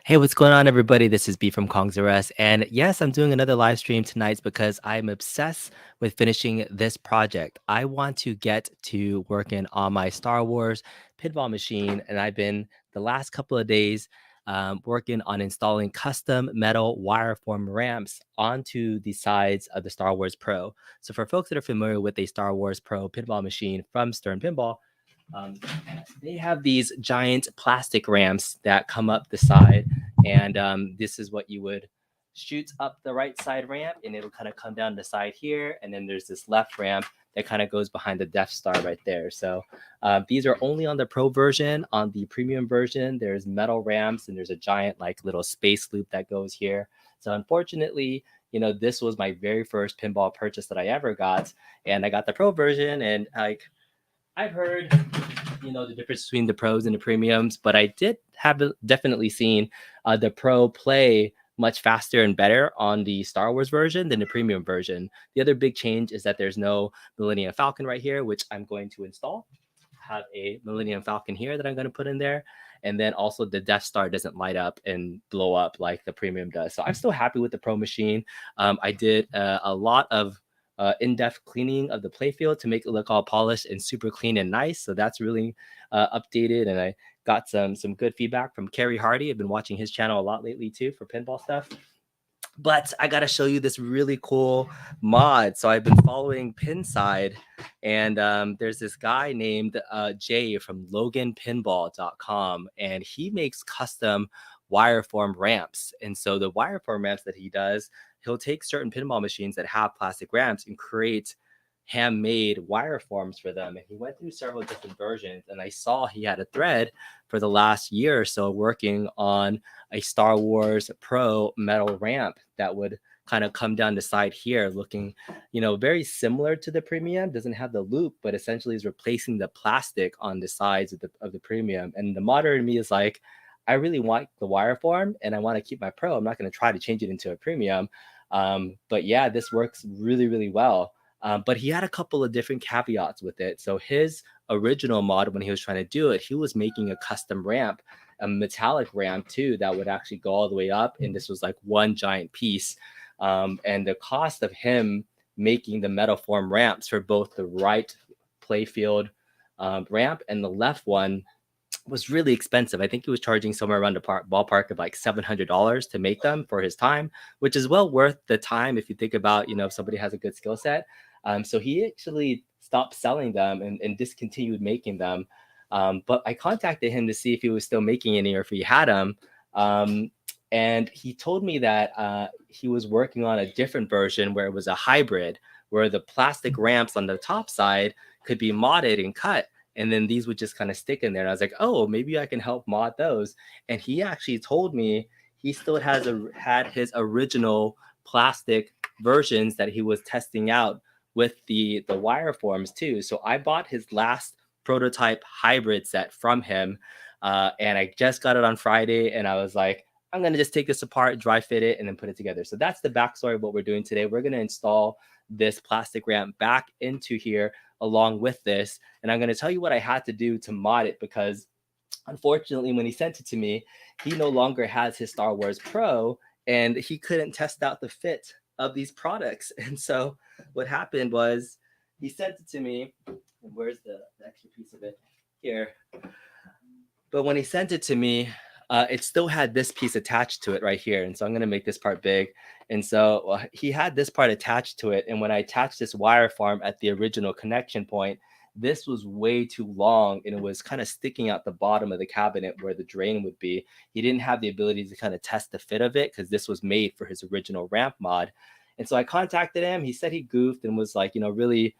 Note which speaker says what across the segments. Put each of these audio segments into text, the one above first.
Speaker 1: Hey, what's going on, everybody? This is B from Kong's Arrest. And yes, I'm doing another live stream tonight because I'm obsessed with finishing this project. I want to get to working on my Star Wars pinball machine. And I've been the last couple of days working on installing custom metal wire form ramps onto the sides of the Star Wars Pro. So, for folks that are familiar with a Star Wars Pro pinball machine from Stern Pinball, um, they have these giant plastic ramps that come up the side, and this is what you would shoot up the right side ramp, and it'll kind of come down the side here, and then there's this left ramp that kind of goes behind the Death Star right there. So these are only on the Pro version. On the premium version, there's metal ramps, and there's a giant like little space loop that goes here. So unfortunately, this was my very first pinball purchase that I ever got, and I got the Pro version, and like I've heard, the difference between the pros and the premiums, but I did have definitely seen the pro play much faster and better on the Star Wars version than the premium version. The other big change is that there's no Millennium Falcon right here, which I'm going to install. Have a Millennium Falcon here that I'm going to put in there. And then also the Death Star doesn't light up and blow up like the premium does. So I'm still happy with the Pro machine. I did a lot of in-depth cleaning of the playfield to make it look all polished and super clean and nice. So that's really updated, and I got some good feedback from Kerry Hardy. I've been watching his channel a lot lately too for pinball stuff. But I gotta show you this really cool mod. So I've been following Pinside, and there's this guy named Jay from LoganPinball.com, and he makes custom wireform ramps. And so the wireform ramps that he does, he'll take certain pinball machines that have plastic ramps and create handmade wire forms for them. And he went through several different versions, and I saw he had a thread for the last year or so working on a Star Wars Pro metal ramp that would kind of come down the side here looking, very similar to the premium. Doesn't have the loop, but essentially is replacing the plastic on the sides of the premium. And the modder in me is like, I really want the wire form and I want to keep my Pro. I'm not going to try to change it into a premium. But yeah, this works really, really well. But he had a couple of different caveats with it. So his original mod, when he was trying to do it, he was making a custom ramp, a metallic ramp too, that would actually go all the way up. And this was like one giant piece. And the cost of him making the metal form ramps for both the right playfield ramp and the left one was really expensive. I think he was charging somewhere around the ballpark of like $700 to make them for his time, which is well worth the time if you think about, if somebody has a good skill set. So he actually stopped selling them and discontinued making them. But I contacted him to see if he was still making any or if he had them. And he told me that he was working on a different version where it was a hybrid, where the plastic ramps on the top side could be modded and cut. And then these would just kind of stick in there. And I was like, oh, maybe I can help mod those. And he actually told me he still had his original plastic versions that he was testing out with the wire forms too. So I bought his last prototype hybrid set from him. And I just got it on Friday. And I was like, I'm going to just take this apart, dry fit it, and then put it together. So that's the backstory of what we're doing today. We're going to install this plastic ramp back into here along with this. And I'm going to tell you what I had to do to mod it, because unfortunately, when he sent it to me, he no longer has his Star Wars Pro and he couldn't test out the fit of these products. And so what happened was he sent it to me. And where's the extra piece of it? Here. But when he sent it to me, it still had this piece attached to it right here. And so I'm going to make this part big. And so he had this part attached to it. And when I attached this wire form at the original connection point, this was way too long and it was kind of sticking out the bottom of the cabinet where the drain would be. He didn't have the ability to kind of test the fit of it because this was made for his original ramp mod. And so I contacted him. He said he goofed and was like, really,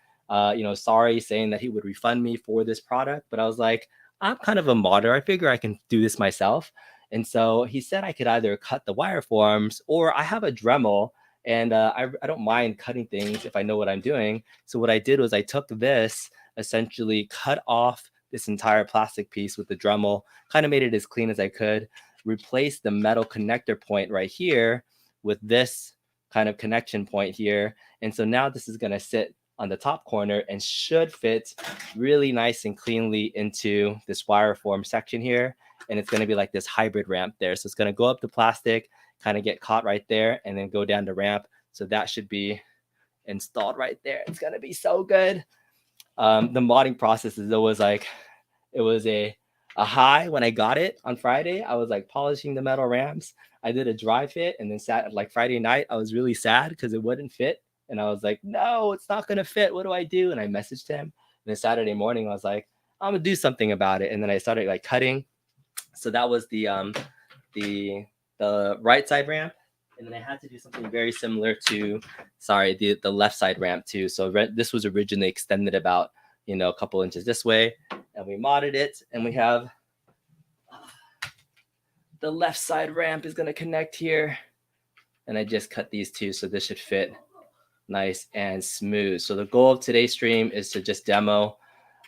Speaker 1: sorry, saying that he would refund me for this product. But I was like, I'm kind of a modder. I figure I can do this myself. And so he said I could either cut the wire forms or I have a Dremel and I don't mind cutting things if I know what I'm doing. So what I did was I took this, essentially cut off this entire plastic piece with the Dremel, kind of made it as clean as I could, replaced the metal connector point right here with this kind of connection point here. And so now this is going to sit on the top corner and should fit really nice and cleanly into this wire form section here. and it's going to be like this hybrid ramp there. So it's going to go up the plastic, kind of get caught right there, and then go down the ramp. So that should be installed right there. It's going to be so good. The modding process is always like, it was a high when I got it on Friday. I was like polishing the metal ramps. I did a dry fit, and then like Friday night, I was really sad because it wouldn't fit. And I was like, no, it's not going to fit. What do I do? And I messaged him. And then Saturday morning, I was like, I'm going to do something about it. And then I started like cutting. So that was the right side ramp. And then I had to do something very similar to, the left side ramp too. So this was originally extended about, a couple inches this way, and we modded it, and we have the left side ramp is going to connect here. And I just cut these two, so this should fit nice and smooth. So the goal of today's stream is to just demo,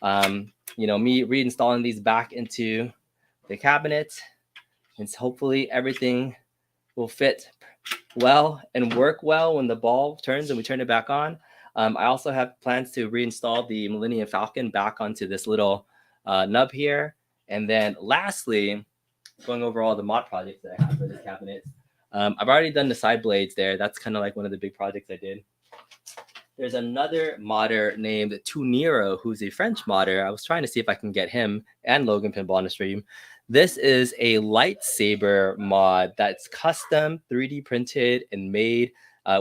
Speaker 1: me reinstalling these back into the cabinet, and hopefully everything will fit well and work well when the ball turns and we turn it back on. I also have plans to reinstall the Millennium Falcon back onto this little nub here. And then lastly, going over all the mod projects that I have for this cabinet, I've already done the side blades there. That's kind of like one of the big projects I did. There's another modder named Tuniro, who's a French modder. I was trying to see if I can get him and Logan Pinball on the stream. This is a Lightsaber mod that's custom 3D printed and made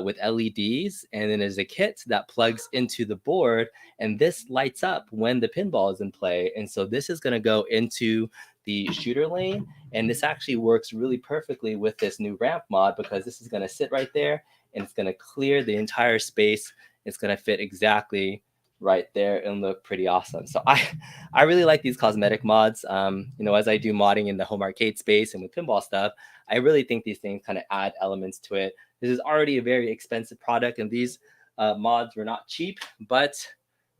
Speaker 1: with LEDs. And then there's a kit that plugs into the board, and this lights up when the pinball is in play. And so this is going to go into the shooter lane. And this actually works really perfectly with this new ramp mod, because this is going to sit right there and it's going to clear the entire space. It's going to fit exactly right there and look pretty awesome. So I really like these cosmetic mods. As I do modding in the home arcade space and with pinball stuff, I really think these things kind of add elements to it. This is already a very expensive product, and these mods were not cheap, but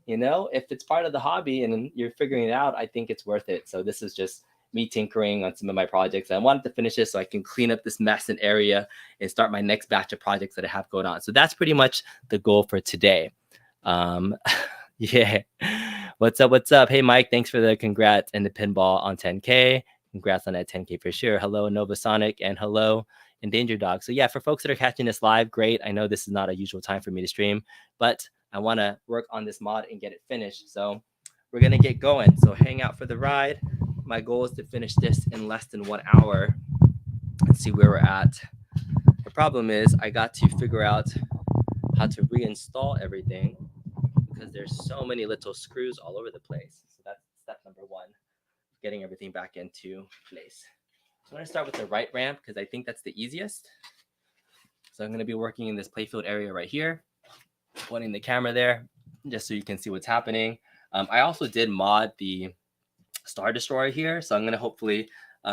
Speaker 1: if it's part of the hobby and you're figuring it out, I think it's worth it. So this is just me tinkering on some of my projects. I wanted to finish this so I can clean up this mess in area and start my next batch of projects that I have going on. So that's pretty much the goal for today. Yeah. What's up? Hey, Mike, thanks for the congrats and the pinball on 10K. Congrats on that 10K for sure. Hello, Novasonic, and hello, Endangered Dog. So yeah, for folks that are catching this live, great. I know this is not a usual time for me to stream, but I want to work on this mod and get it finished. So we're going to get going. So hang out for the ride. My goal is to finish this in less than 1 hour and see where we're at. The problem is I got to figure out how to reinstall everything, because there's so many little screws all over the place. So that's step number one, getting everything back into place. So I'm going to start with the right ramp, because I think that's the easiest. So I'm going to be working in this playfield area right here, pointing the camera there, just so you can see what's happening. I also did mod the Star Destroyer here, so I'm going to hopefully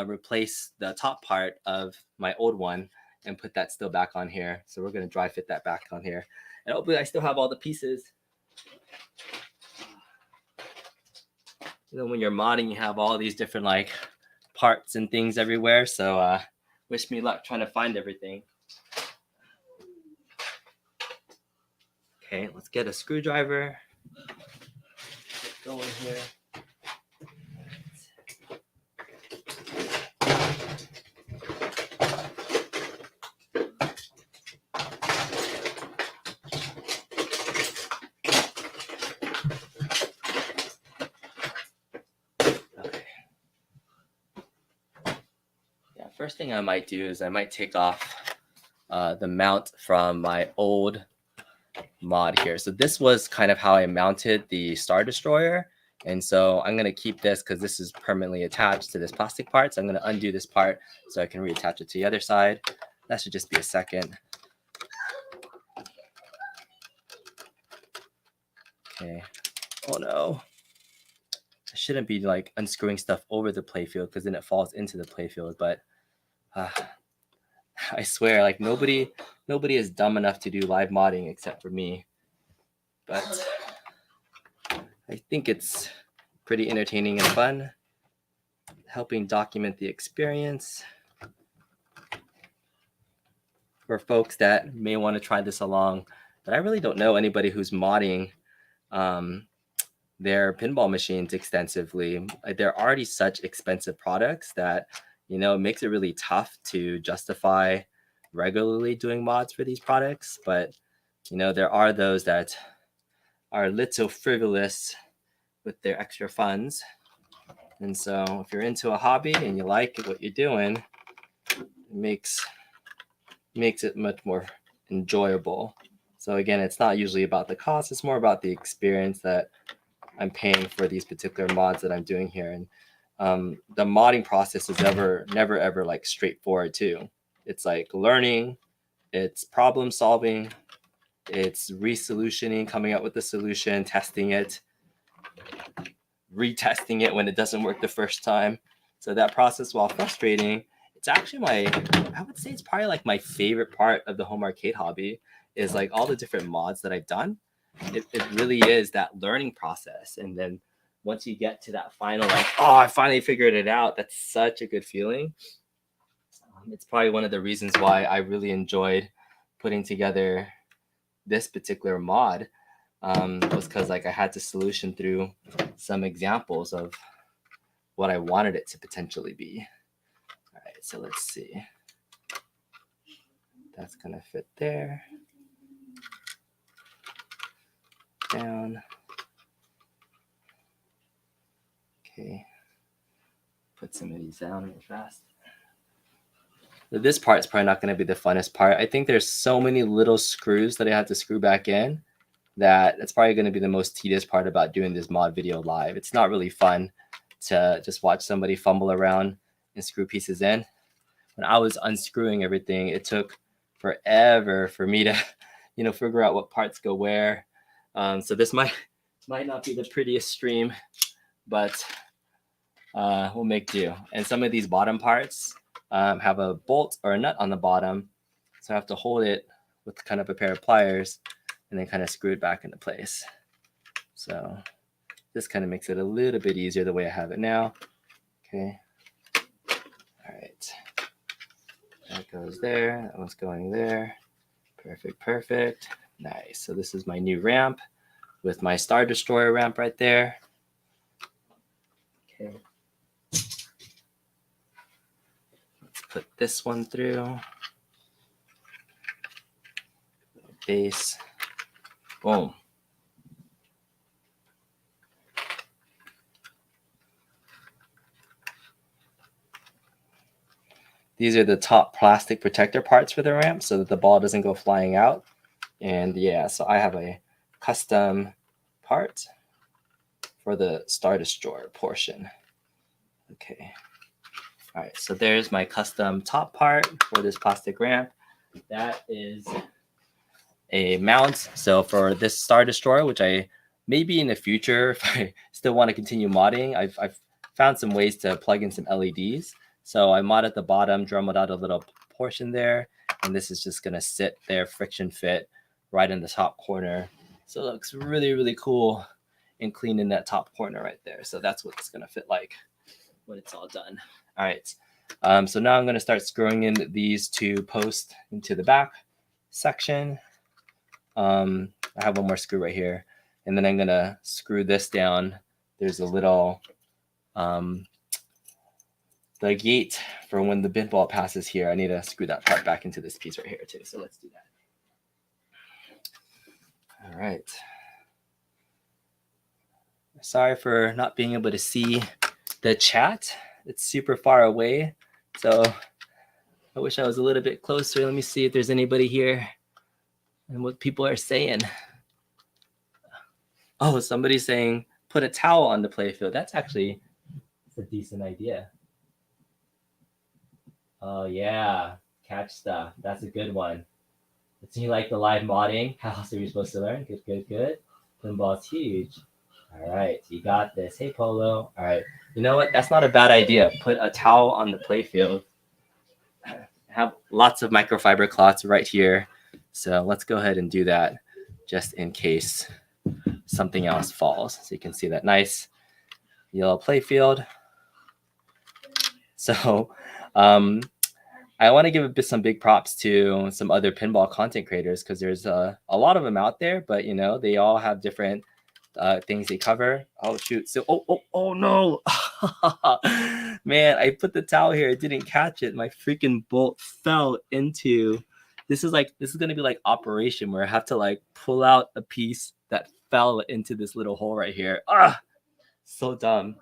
Speaker 1: replace the top part of my old one and put that still back on here. So we're going to dry fit that back on here, and hopefully I still have all the pieces. When you're modding, you have all these different like parts and things everywhere, so wish me luck trying to find everything. Okay, let's get a screwdriver. Go in here. First thing I might do is I might take off the mount from my old mod here. So this was kind of how I mounted the Star Destroyer. And so I'm going to keep this because this is permanently attached to this plastic part. So I'm going to undo this part so I can reattach it to the other side. That should just be a second. Okay. Oh no. I shouldn't be like unscrewing stuff over the playfield because then it falls into the playfield. But I swear, like nobody is dumb enough to do live modding except for me. But I think it's pretty entertaining and fun, helping document the experience for folks that may want to try this along. But I really don't know anybody who's modding their pinball machines extensively. They're already such expensive products that, you know, it makes it really tough to justify regularly doing mods for these products. But, you know, there are those that are a little frivolous with their extra funds. And so if you're into a hobby and you like what you're doing, it makes it much more enjoyable. So again, it's not usually about the cost, it's more about the experience that I'm paying for these particular mods that I'm doing here. And the modding process is never ever like straightforward too. It's like learning, it's problem solving, it's resolutioning, coming up with the solution, testing it, retesting it when it doesn't work the first time. So that process, while frustrating, it's actually I would say it's probably like my favorite part of the home arcade hobby is like all the different mods that I've done. It really is that learning process. And then once you get to that final, like, oh, I finally figured it out, that's such a good feeling. It's probably one of the reasons why I really enjoyed putting together this particular mod, was because like I had to solution through some examples of what I wanted it to potentially be. All right, so let's see. That's gonna fit there. Down. Okay. Put some of these down real fast. This part is probably not going to be the funnest part. I think there's so many little screws that I have to screw back in that it's probably going to be the most tedious part about doing this mod video live. It's not really fun to just watch somebody fumble around and screw pieces in. When I was unscrewing everything, it took forever for me to, you know, figure out what parts go where. So this might not be the prettiest stream, but we'll make do. And some of these bottom parts have a bolt or a nut on the bottom, so I have to hold it with kind of a pair of pliers and then kind of screw it back into place. So this kind of makes it a little bit easier the way I have it now. Okay. All right. That goes there. That one's going there. Perfect, perfect. Nice. So this is my new ramp with my Star Destroyer ramp right there. Okay. Let's put this one through. Base. Boom. These are the top plastic protector parts for the ramp so that the ball doesn't go flying out. And yeah, so I have a custom part for the Star Destroyer portion. Okay. All right, so there's my custom top part for this plastic ramp. That is a mount. So for this Star Destroyer, which I maybe in the future, if I still want to continue modding, I've found some ways to plug in some LEDs. So I modded the bottom, drummed out a little portion there, and this is just gonna sit there, friction fit, right in the top corner. So it looks really, really cool and clean in that top corner right there. So that's what it's gonna fit like when it's all done. All right, so now I'm gonna start screwing in these two posts into the back section. I have one more screw right here, and then I'm gonna screw this down. There's a little the gate for when the pinball passes here. I need to screw that part back into this piece right here too. So let's do that. All right. Sorry for not being able to see the chat. It's super far away. So I wish I was a little bit closer. Let me see if there's anybody here and what people are saying. Oh, somebody's saying put a towel on the playfield. That's actually a decent idea. Oh yeah, catch stuff. That's a good one. Do you like the live modding? How else are we supposed to learn? Good, good, good. Pinball's huge. All right, you got this. Hey, Polo. All right. You know what? That's not a bad idea. Put a towel on the playfield. Have lots of microfiber cloths right here. So let's go ahead and do that just in case something else falls. So you can see that nice yellow playfield. So I want to give some big props to some other pinball content creators because there's a lot of them out there, but you know, they all have different things they cover. Oh shoot! So oh no, man! I put the towel here. It didn't catch it. My freaking bolt fell into. This is gonna be like operation where I have to like pull out a piece that fell into this little hole right here. Ah, so dumb.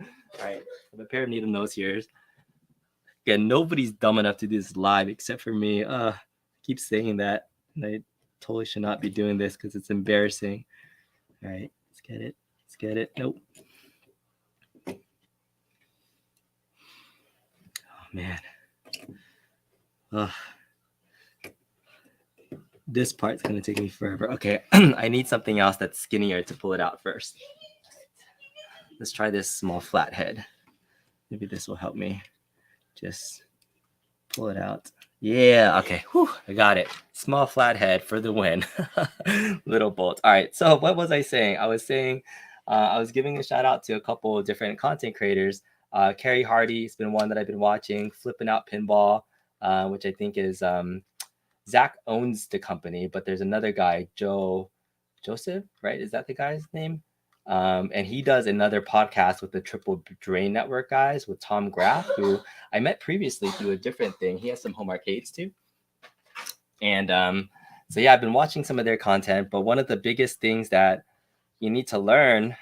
Speaker 1: All right, I have a pair of needle nose here. Again, nobody's dumb enough to do this live except for me. I keep saying that, and I totally should not be doing this because it's embarrassing. All right, let's get it. Let's get it. Nope. Oh man. This part's gonna take me forever. Okay, I need something else that's skinnier to pull it out first. Let's try this small flathead. Maybe this will help me. Just pull it out. Yeah, okay. Whew, I got it. Small flathead for the win. Little bolt. All right, so what was I saying? I was saying I was giving a shout out to a couple of different content creators. Carrie Hardy has been one that I've been watching. Flipping Out Pinball, which I think is Zach owns the company, but there's another guy, Joseph, right? Is that the guy's name? And he does another podcast with the Triple Drain Network guys with Tom Graff, who I met previously through a different thing. He has some home arcades too. And so yeah, I've been watching some of their content, but one of the biggest things that you need to learn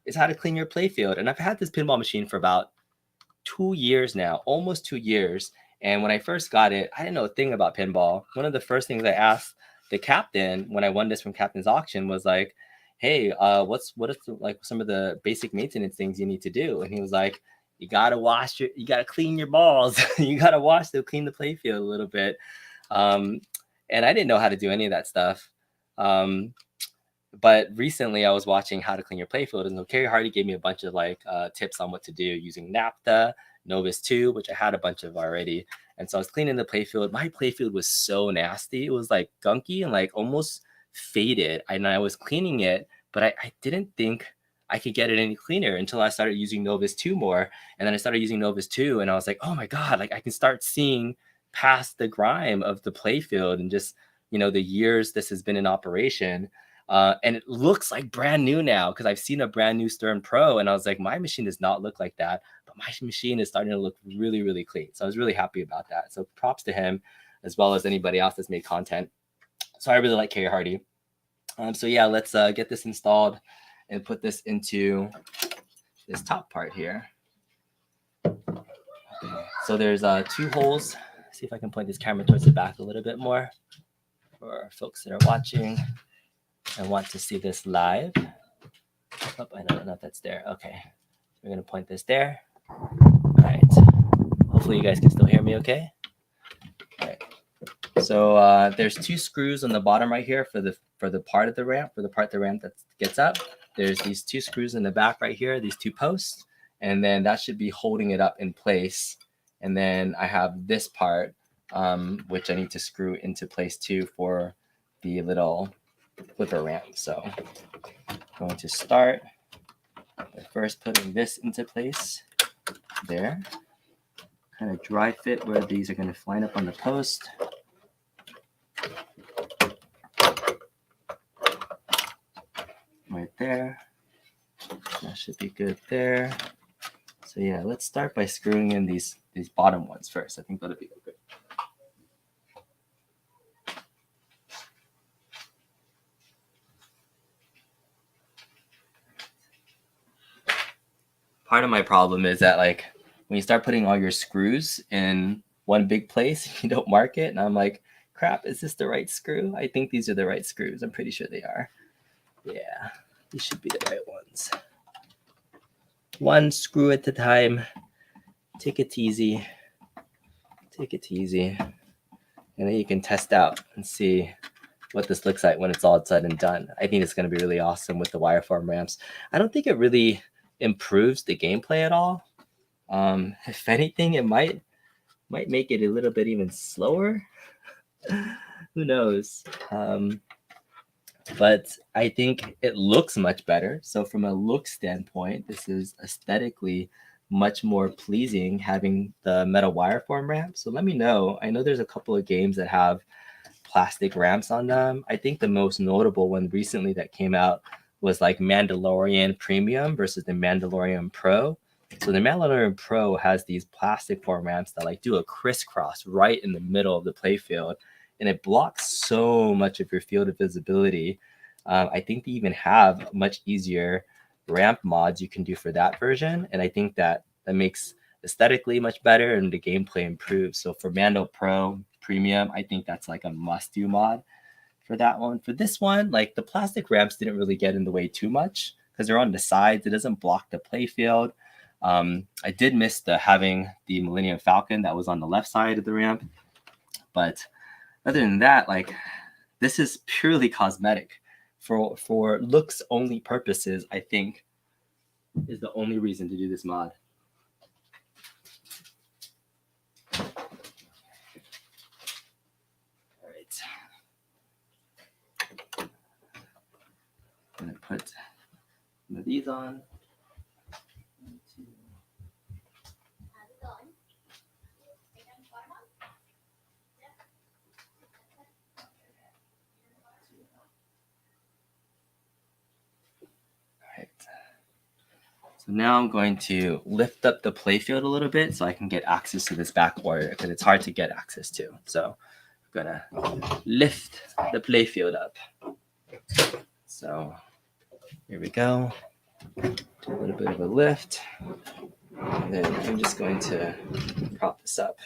Speaker 1: is how to clean your playfield. And I've had this pinball machine for about 2 years now, almost 2 years. And when I first got it, I didn't know a thing about pinball. One of the first things I asked the captain when I won this from Captain's Auction was like, hey, what is like some of the basic maintenance things you need to do? And he was like, you gotta clean your balls. You gotta clean the playfield a little bit. And I didn't know how to do any of that stuff. But recently I was watching how to clean your playfield, and so Carrie Hardy gave me a bunch of like tips on what to do using naphtha, Novus 2, which I had a bunch of already. And so I was cleaning the playfield. My playfield was so nasty. It was like gunky and like almost faded. And I was cleaning it, but I didn't think I could get it any cleaner until I started using Novus 2 more. And then I started using Novus 2 and I was like, oh my God, like I can start seeing past the grime of the playfield and just, the years this has been in operation. And it looks like brand new now because I've seen a brand new Stern Pro and I was like, my machine does not look like that, but my machine is starting to look really, really clean. So I was really happy about that. So props to him as well as anybody else that's made content. So I really like Carrie Hardy. So yeah, let's get this installed and put this into this top part here. Okay. So there's 2 holes. See if I can point this camera towards the back a little bit more for folks that are watching and want to see this live. Oh, I don't know if that's there. Okay, we're gonna point this there. All right. Hopefully you guys can still hear me okay. All right. So there's 2 screws on the bottom right here for the part of the ramp, that gets up. There's these 2 screws in the back right here, these 2 posts, and then that should be holding it up in place. And then I have this part, which I need to screw into place too for the little flipper ramp. So I'm going to start by first putting this into place there. Kind of dry fit where these are going to line up on the post. Right there. That should be good there. So yeah, let's start by screwing in these bottom ones first. I think that'll be good. Part of my problem is that like when you start putting all your screws in one big place, you don't mark it. And I'm like, crap, is this the right screw? I think these are the right screws. I'm pretty sure they are. Yeah, these should be the right ones. 1 screw at a time. Take it easy. Take it easy. And then you can test out and see what this looks like when it's all said and done. I think it's going to be really awesome with the wireform ramps. I don't think it really improves the gameplay at all. If anything, it might make it a little bit even slower. Who knows? But I think it looks much better. So from a look standpoint, this is aesthetically much more pleasing having the metal wireform ramp. So let me know. I know there's a couple of games that have plastic ramps on them. I think the most notable one recently that came out was like Mandalorian Premium versus the Mandalorian Pro. So the Mandalorian Pro has these plastic form ramps that like do a crisscross right in the middle of the playfield, and it blocks so much of your field of visibility. I think they even have much easier ramp mods you can do for that version, and I think that makes aesthetically much better and the gameplay improves. So for Mando Pro Premium, I think that's like a must-do mod for that one. For this one, like the plastic ramps didn't really get in the way too much because they're on the sides. It doesn't block the playfield. I did miss having the Millennium Falcon that was on the left side of the ramp, but other than that, like this is purely cosmetic. For looks only purposes, I think is the only reason to do this mod. All right. I'm gonna put one of these on. So now I'm going to lift up the playfield a little bit so I can get access to this back warrior because it's hard to get access to. So I'm gonna lift the playfield up. So here we go. Do a little bit of a lift. And then I'm just going to prop this up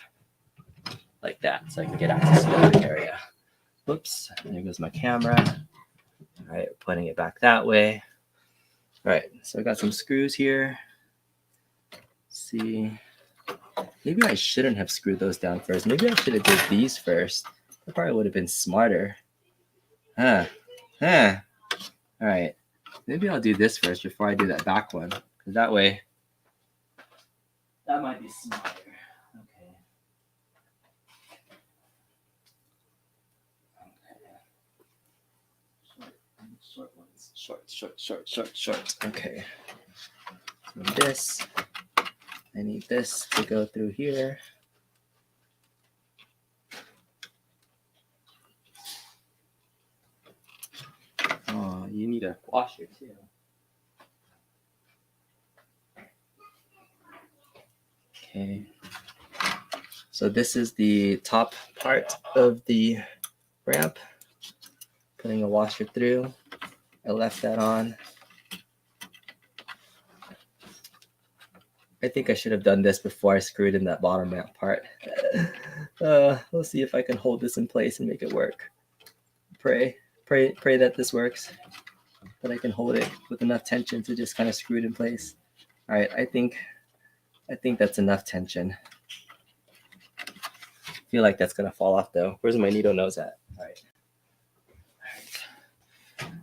Speaker 1: like that so I can get access to the back area. Whoops, there goes my camera. All right, putting it back that way. All right, so I got some screws here. Let's see, maybe I shouldn't have screwed those down first. Maybe I should have did these first. That probably would have been smarter. All right, maybe I'll do this first before I do that back one, because that way, that might be smarter. Okay. Short ones. Short. Okay. So this, I need this to go through here. Oh, you need a washer too. Okay. So this is the top part of the ramp. Putting a washer through. I left that on. I think I should have done this before I screwed in that bottom ramp part. Let's see if I can hold this in place and make it work. Pray that this works. That I can hold it with enough tension to just kind of screw it in place. All right, I think that's enough tension. I feel like that's gonna fall off though. Where's my needle nose at? All right.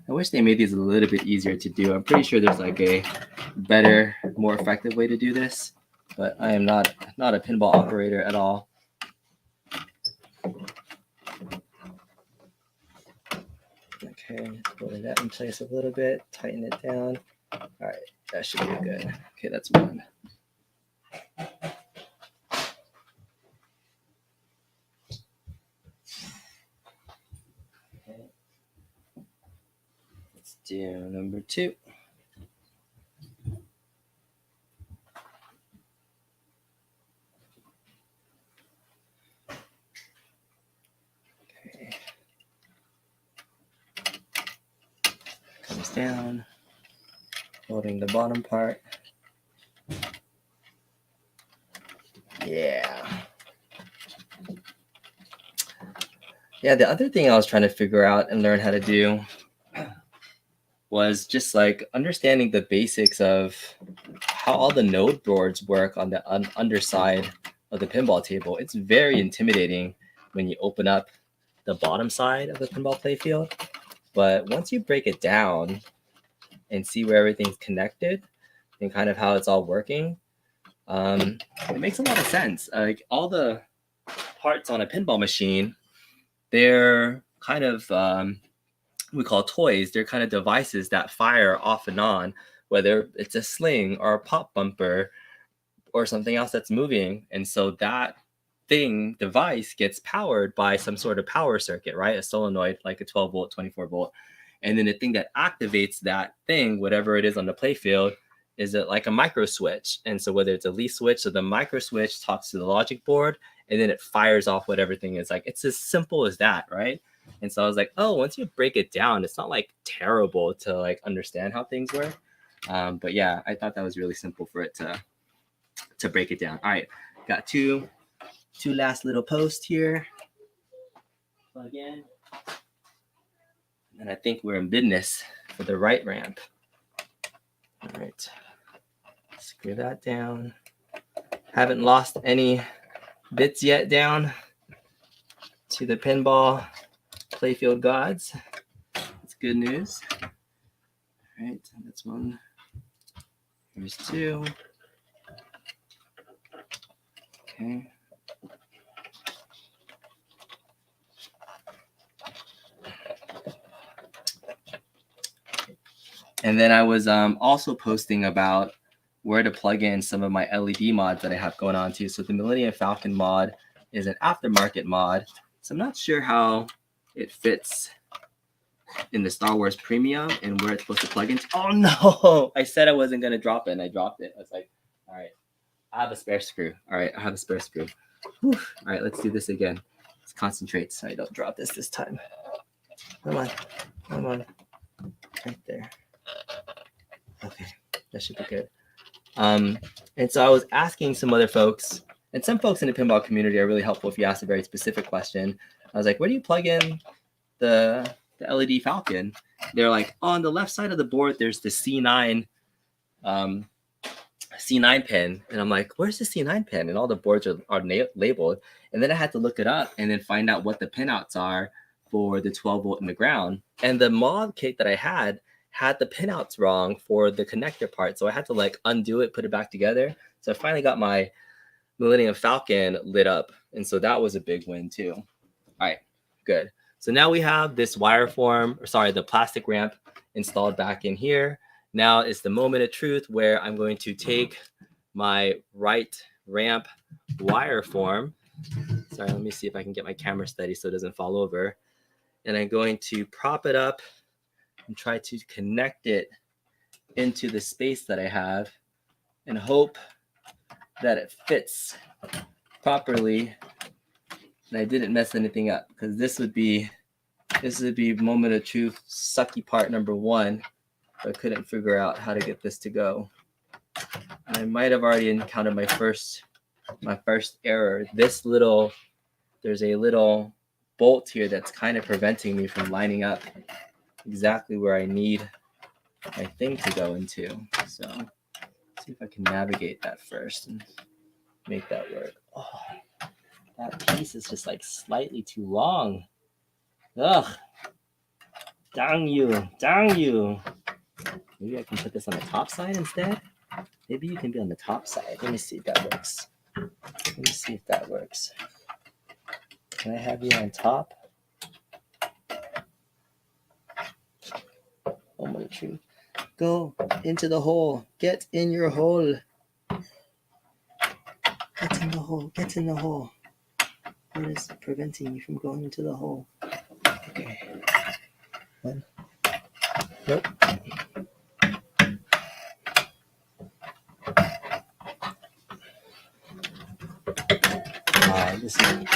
Speaker 1: I wish they made these a little bit easier to do. I'm pretty sure there's like a better, more effective way to do this, but I am not a pinball operator at all. Okay, putting that in place a little bit, tighten it down. All right, that should be good. Okay, that's one. Okay. Let's do number 2. Okay. Comes down, holding the bottom part. Yeah, the other thing I was trying to figure out and learn how to do was just like understanding the basics of how all the node boards work on the underside of the pinball table. It's very intimidating when you open up the bottom side of the pinball playfield. But once you break it down and see where everything's connected and kind of how it's all working, it makes a lot of sense. Like all the parts on a pinball machine, they're kind of we call toys. They're kind of devices that fire off and on, whether it's a sling or a pop bumper or something else that's moving. And so that device gets powered by some sort of power circuit, right? A solenoid, like a 12 volt, 24 volt. And then the thing that activates that thing, whatever it is on the playfield, is it like a micro switch. And so whether it's a leaf switch, so the micro switch talks to the logic board, and then it fires off what everything is. Like, it's as simple as that, right? And so I was like, oh, once you break it down, it's not like terrible to like understand how things work. But yeah, I thought that was really simple for it to break it down. All right, got two last little posts here. Plug in. And I think we're in business for the right ramp. All right, screw that down. Haven't lost any bits yet down to the pinball Playfield gods. That's good news. All right, that's one. Here's two. Okay. And then I was also posting about where to plug in some of my LED mods that I have going on too. So the Millennium Falcon mod is an aftermarket mod. So I'm not sure how it fits in the Star Wars Premium and where it's supposed to plug in. Oh no, I said I wasn't gonna drop it and I dropped it. I was like, all right, I have a spare screw. All right, I have a spare screw. Whew. All right, let's do this again. Let's concentrate so I don't drop this time. Come on. Right there. Okay, that should be good. And so I was asking some other folks, and some folks in the pinball community are really helpful if you ask a very specific question. I was like, where do you plug in the LED Falcon? They're like, oh, on the left side of the board, there's the C9 pin. And I'm like, where's the C9 pin? And all the boards are labeled. And then I had to look it up and then find out what the pinouts are for the 12 volt in the ground. And the mod kit that I had the pinouts wrong for the connector part. So I had to like undo it, put it back together. So I finally got my Millennium Falcon lit up. And so that was a big win too. All right, good. So now we have this the plastic ramp installed back in here. Now is the moment of truth where I'm going to take my right ramp wire form. Sorry, let me see if I can get my camera steady so it doesn't fall over. And I'm going to prop it up and try to connect it into the space that I have and hope that it fits properly and I didn't mess anything up, because this would be moment of truth sucky part number one. I couldn't figure out how to get this to go. I might have already encountered my first error. There's a little bolt here that's kind of preventing me from lining up exactly where I need my thing to go into. So let's see if I can navigate that first and make that work. Oh, that piece is just like slightly too long. Ugh. Dang you. Maybe I can put this on the top side instead. Maybe you can be on the top side. Let me see if that works. Can I have you on top? Oh my truth. Go into the hole. Get in your hole. Get in the hole. What is preventing you from going into the hole? Okay. One. Nope.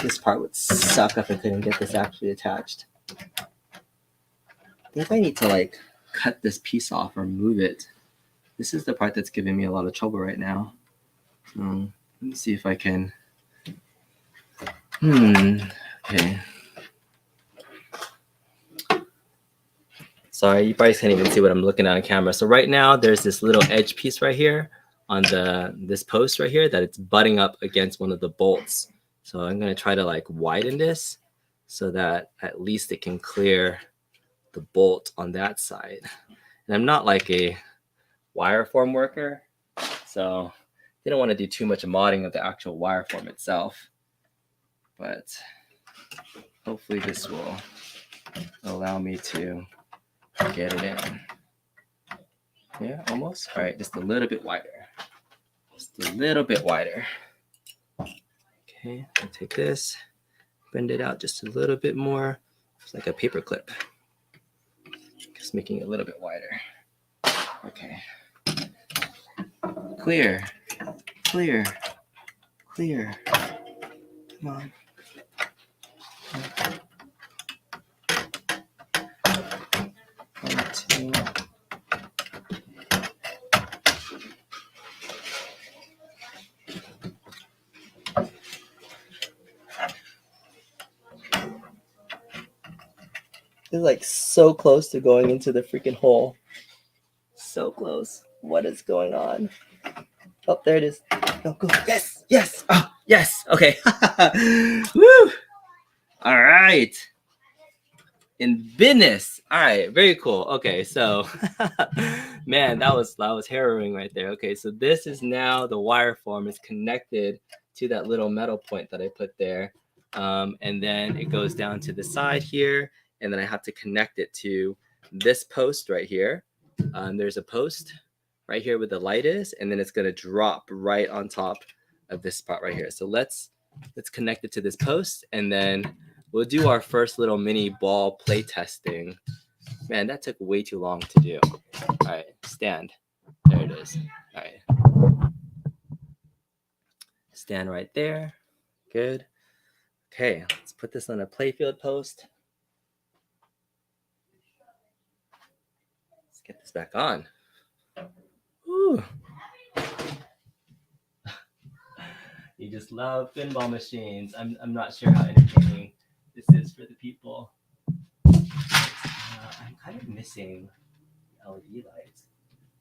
Speaker 1: This part would suck if I couldn't get this actually attached. What if I need to like cut this piece off or move it? This is the part that's giving me a lot of trouble right now. Let me see if I can. Okay. Sorry, you probably can't even see what I'm looking at on camera. So right now there's this little edge piece right here on this post right here that it's butting up against one of the bolts. So I'm going to try to like widen this so that at least it can clear the bolt on that side. And I'm not like a wire form worker, so didn't want to do too much modding of the actual wire form itself. But hopefully this will allow me to get it in. Yeah, almost. All right, just a little bit wider. Okay, I'll take this, bend it out just a little bit more. It's like a paper clip. Just making it a little bit wider. Okay. Clear. Clear. Clear. Come on. One, two. It's like so close to going into the freaking hole. So close. What is going on? Oh, there it is. Go, go. Yes, yes. Oh, yes. Okay. Woo. All right. In business. All right. Very cool. Okay. So, man, that was harrowing right there. Okay. So this is now the wire form is connected to that little metal point that I put there. And then it goes down to the side here. And then I have to connect it to this post right here. There's a post right here where the light is, and then it's going to drop right on top of this spot right here. So let's connect it to this post, and then we'll do our first little mini ball play testing. Man, that took way too long to do. All right, stand. There it is. All right. Stand right there. Good. Okay, let's put this on a playfield post. Let's get this back on. Woo. You just love pinball machines. I'm not sure how entertaining this is for the people. I'm kind of missing LED lights.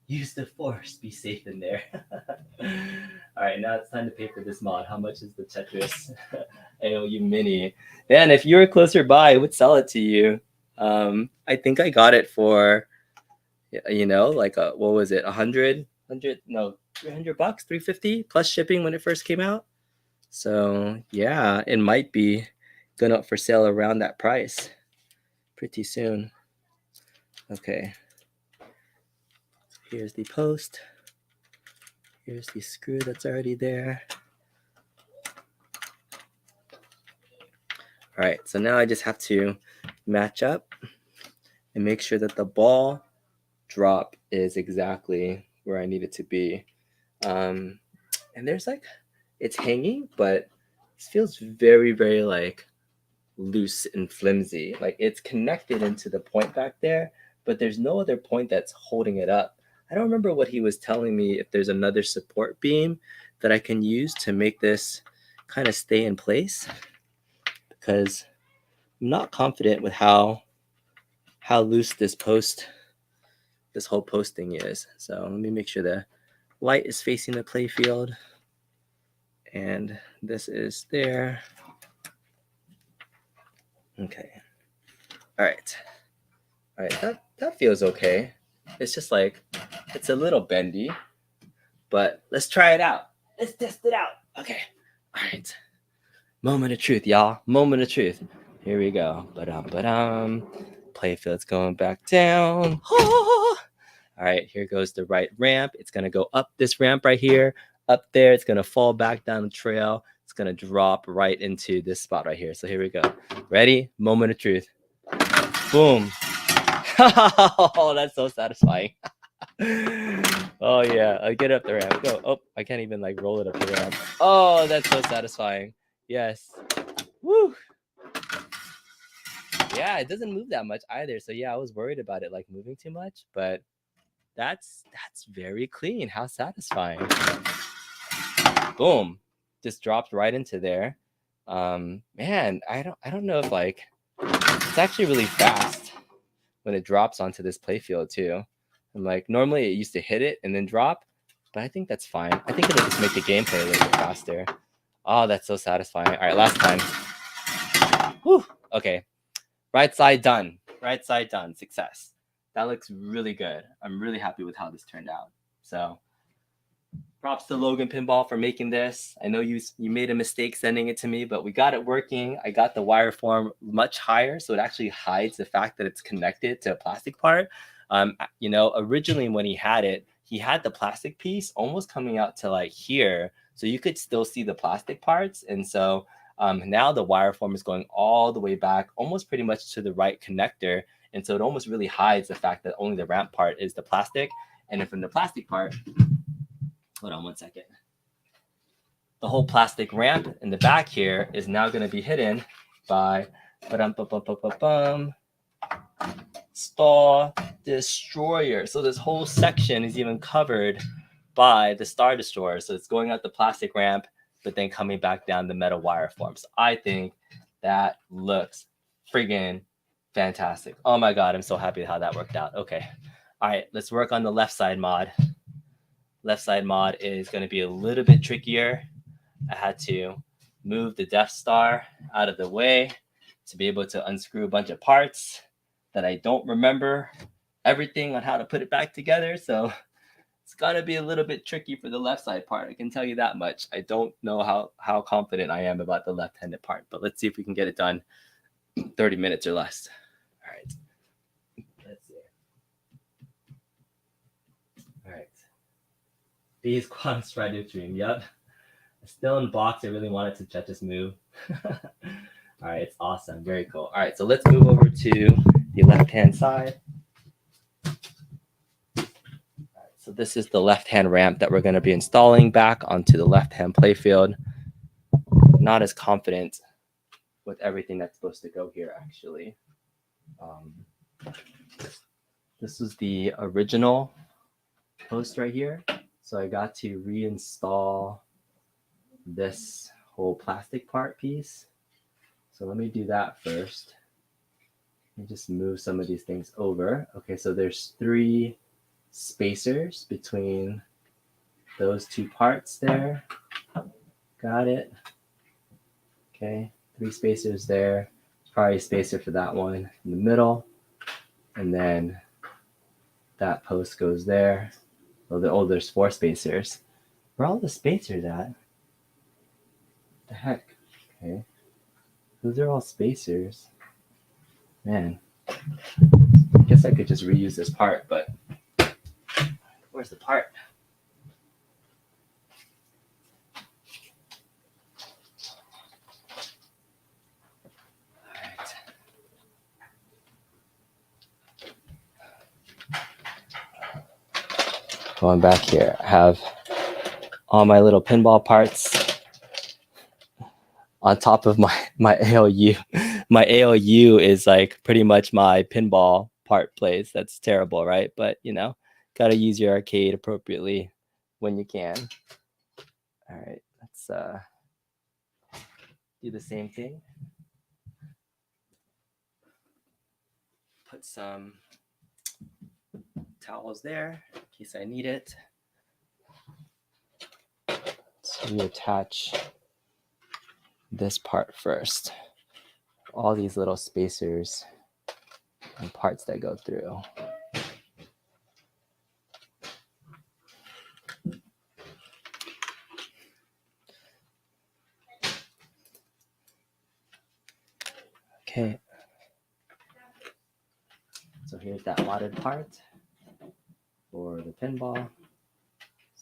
Speaker 1: Use the force. Be safe in there. All right, now it's time to pay for this mod. How much is the Tetris AOU Mini? Man, if you were closer by, I would sell it to you. I think I got it for, like what was it? 100? No, $300, $350 plus shipping when it first came out. So yeah, it might be going up for sale around that price pretty soon. Okay. Here's the post. Here's the screw that's already there. All right, so now I just have to match up and make sure that the ball drop is exactly where I need it to be. And there's it's hanging, but it feels very, very loose and flimsy. Like it's connected into the point back there, but there's no other point that's holding it up. I don't remember what he was telling me, if there's another support beam that I can use to make this kind of stay in place, because I'm not confident with how loose this whole posting is. So let me make sure the light is facing the play field, and this is there. Okay. All right. That feels okay. It's just it's a little bendy, but let's try it out. Let's test it out. Okay. All right. Moment of truth, y'all. Moment of truth. Here we go. Ba-dum. Playfield's going back down. All right, here goes the right ramp. It's going to go up this ramp right here. Up there, it's going to fall back down the trail. It's going to drop right into this spot right here. So here we go. Ready? Moment of truth. Boom. Oh, that's so satisfying. Oh, yeah. I'll get up the ramp. Go. Oh, I can't even roll it up the ramp. Oh, that's so satisfying. Yes. Woo. Yeah, it doesn't move that much either. So yeah, I was worried about it moving too much, but that's very clean. How satisfying. Boom. Just dropped right into there. Man, I don't know if it's actually really fast when it drops onto this playfield too. And normally it used to hit it and then drop, but I think that's fine. I think it'll just make the gameplay a little bit faster. Oh, that's so satisfying. All right, last time. Whew. Okay. Right side done. Right side done. Success. That looks really good. I'm really happy with how this turned out. So props to Logan Pinball for making this. I know you made a mistake sending it to me, but we got it working. I got the wire form much higher, so it actually hides the fact that it's connected to a plastic part. Originally when he had the plastic piece almost coming out to here, so you could still see the plastic parts. And so now the wire form is going all the way back, almost pretty much to the right connector. And so it almost really hides the fact that only the ramp part is the plastic. And then from the plastic part, hold on one second. The whole plastic ramp in the back here is now going to be hidden by Star Destroyer. So this whole section is even covered by the Star Destroyer. So it's going out the plastic ramp, but then coming back down the metal wire form. So I think that looks friggin' fantastic. Oh my God, I'm so happy how that worked out. Okay. All right, let's work on the left side mod. Left side mod is going to be a little bit trickier. I had to move the Death Star out of the way to be able to unscrew a bunch of parts that I don't remember everything on how to put it back together. So it's going to be a little bit tricky for the left side part. I can tell you that much. I don't know how confident I am about the left-handed part, but let's see if we can get it done 30 minutes or less. All right. Let's see. All right. These quantum strider dream. Yep. Still in box. I really wanted to check this move. All right, it's awesome. Very cool. All right, so let's move over to the left-hand side. All right, so this is the left-hand ramp that we're going to be installing back onto the left-hand playfield. Not as confident with everything that's supposed to go here, actually. This is the original post right here. So I got to reinstall this whole plastic part piece. So let me do that first. Let me just move some of these things over. Okay, so there's 3 spacers between those 2 parts there. Got it. Okay, 3 spacers there. Probably a spacer for that one in the middle. And then that post goes there. Oh, there's 4 spacers. Where are all the spacers at? What the heck? Okay. Those are all spacers. Man. I guess I could just reuse this part, but where's the part? All right. Going back here, I have all my little pinball parts on top of my ALU. My ALU is like pretty much my pinball part place. That's terrible, right? But you know, gotta use your arcade appropriately when you can. All right, let's do the same thing. Put some towels there in case I need it. Let's reattach this part first. All these little spacers and parts that go through. Okay. So here's that wadded part for the pinball.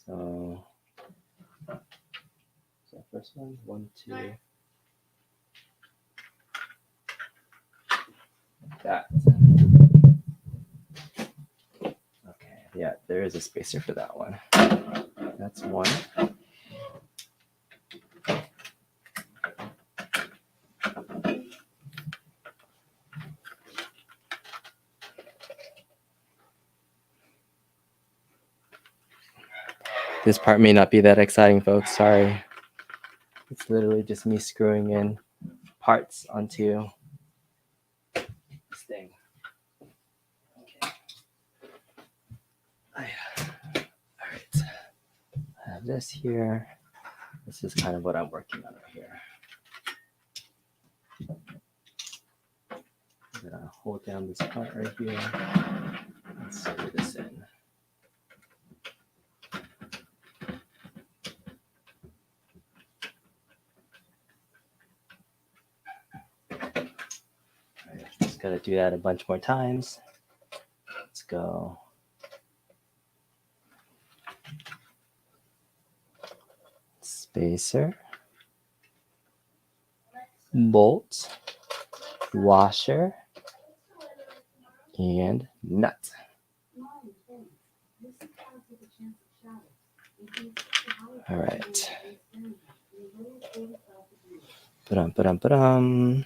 Speaker 1: So first one, 1, 2. That. Okay, yeah, there is a spacer for that one. That's one. This part may not be that exciting, folks. Sorry. It's literally just me screwing in parts onto this thing. Okay. All right. I have this here. This is kind of what I'm working on right here. I'm gonna hold down this part right here and screw this in. Gotta do that a bunch more times. Let's go. Spacer, bolt, washer, and nut. All right. Ba-dum.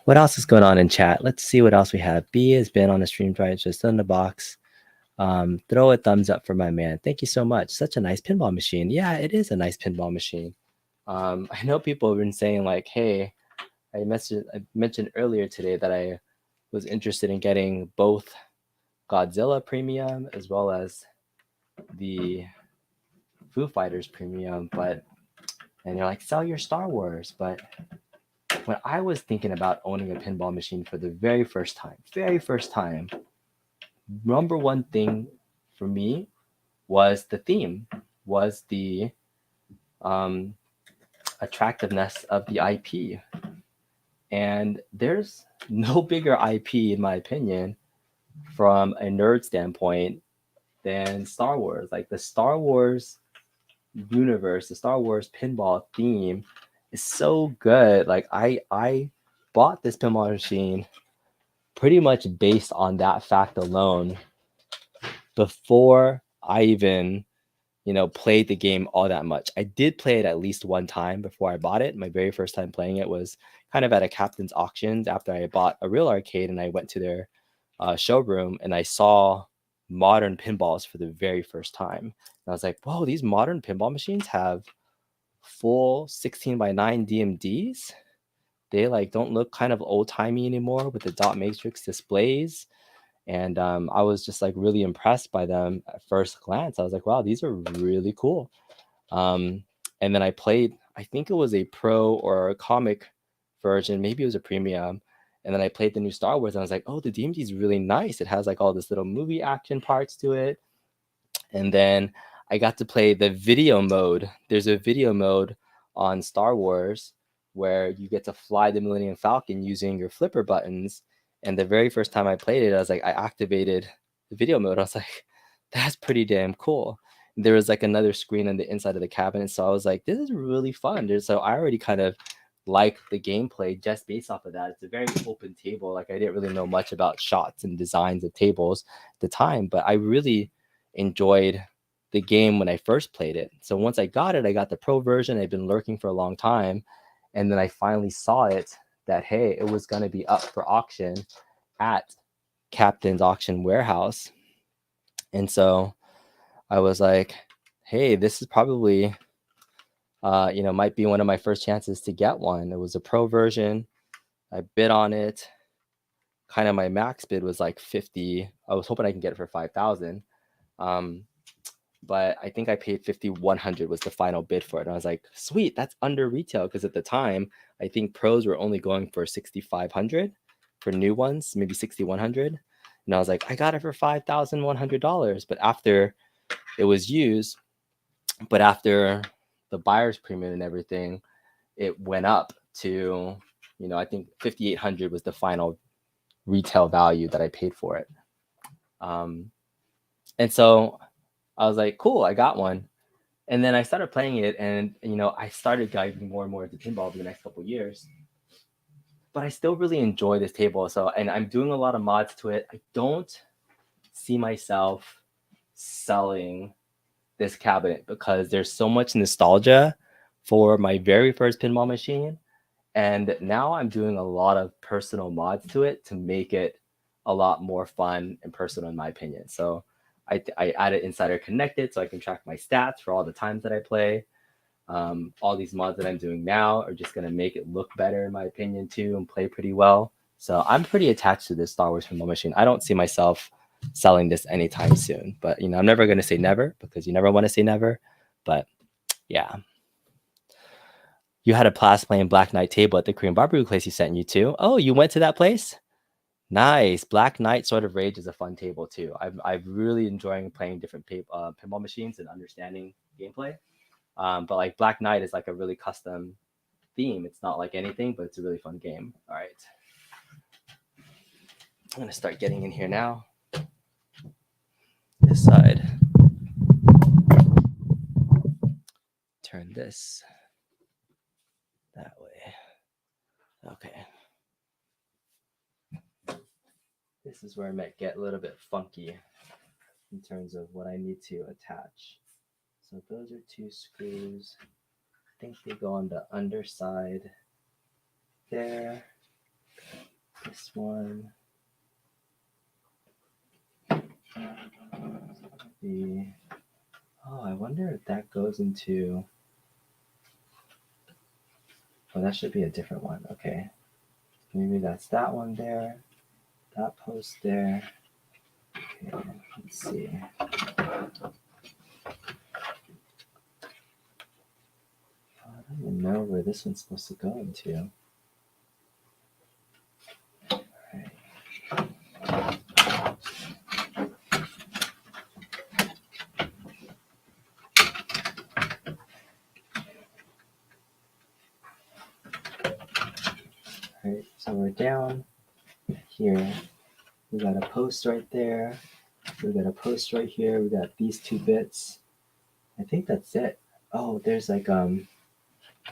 Speaker 1: What else is going on in chat? Let's see what else we have. B has been on the stream twice, just in the box. Throw a thumbs up for my man. Thank you so much. Such a nice pinball machine. Yeah, it is a nice pinball machine. I know people have been saying like, hey, I mentioned earlier today that I was interested in getting both Godzilla Premium as well as the Foo Fighters Premium, and you're like, sell your Star Wars. But when I was thinking about owning a pinball machine for the very first time, number one thing for me was the theme, was the attractiveness of the IP. And there's no bigger IP, in my opinion, from a nerd standpoint than Star Wars. Like the Star Wars universe, the Star Wars pinball theme is so good. Like I bought this pinball machine pretty much based on that fact alone before I even played the game all that much. I did play it at least one time before I bought it. My very first time playing it was kind of at a captain's auctions after I bought a real arcade, and I went to their showroom and I saw modern pinballs for the very first time. And I was like, whoa, these modern pinball machines have full 16:9 DMDs. They like don't look kind of old-timey anymore with the dot matrix displays. And I was just like really impressed by them at first glance. I was like, wow, these are really cool. And then I played, I think it was a pro or a comic version, maybe it was a premium. And then I played the new Star Wars and I was like, oh, the DMD is really nice. It has like all this little movie action parts to it. And then I got to play the video mode. There's a video mode on Star Wars where you get to fly the Millennium Falcon using your flipper buttons. And the very first time I played it, I was like, I activated the video mode. I was like, that's pretty damn cool. And there was like another screen on the inside of the cabinet. So I was like, this is really fun. So I already kind of like the gameplay just based off of that. It's a very open table. Like I didn't really know much about shots and designs of tables at the time, but I really enjoyed the game when I first played it. So once I got it, I got the pro version. I'd been lurking for a long time. And then I finally saw it that, hey, it was going to be up for auction at Captain's Auction Warehouse. And so I was like, hey, this is probably, might be one of my first chances to get one. It was a pro version. I bid on it. Kind of my max bid was like 50. I was hoping I can get it for 5,000. But I think I paid 5,100 was the final bid for it. And I was like, sweet, that's under retail. Because at the time, I think pros were only going for 6,500 for new ones, maybe 6,100. And I was like, I got it for $5,100. But after it was used, but after the buyer's premium and everything, it went up to, I think 5,800 was the final retail value that I paid for it. And so I was like, cool, I got one. And then I started playing it, and I started diving more and more into pinball over the next couple of years. But I still really enjoy this table. So, and I'm doing a lot of mods to it. I don't see myself selling this cabinet because there's so much nostalgia for my very first pinball machine. And now I'm doing a lot of personal mods to it to make it a lot more fun and personal, in my opinion. So I added Insider Connected so I can track my stats for all the times that I play. All these mods that I'm doing now are just going to make it look better, in my opinion, too, and play pretty well. So I'm pretty attached to this Star Wars pinball machine. I don't see myself selling this anytime soon. But, I'm never going to say never because you never want to say never. But, yeah. You had a blast playing Black Knight table at the Korean barbecue place he sent you to. Oh, you went to that place? Nice. Black Knight Sword of Rage is a fun table too. I've really enjoying playing different pinball machines and understanding gameplay. But like Black Knight is like a really custom theme. It's not like anything, but it's a really fun game. All right. I'm gonna start getting in here now. This side. Turn this that way. Okay. this is where it might get a little bit funky in terms of what I need to attach. So those are 2 screws. I think they go on the underside there. This one. Oh, I wonder if that goes into. Oh, that should be a different one. Okay. Maybe that's that one there. That post there. Okay, let's see. I don't even know where this one's supposed to go into. All right. All right, so we're down here. We got a post right there. We got a post right here. We got these 2 bits. I think that's it. Oh, there's like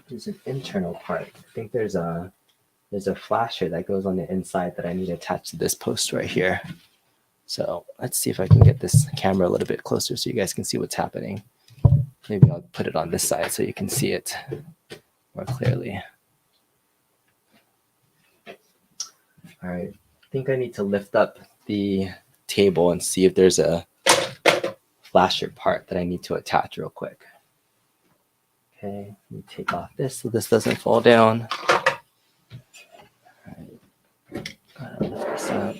Speaker 1: there's an internal part. I think there's a flasher that goes on the inside that I need to attach to this post right here. So let's see if I can get this camera a little bit closer so you guys can see what's happening. Maybe I'll put it on this side so you can see it more clearly. All right, I think I need to lift up the table and see if there's a flasher part that I need to attach real quick. Okay, let me take off this so this doesn't fall down. All right, gotta lift this up.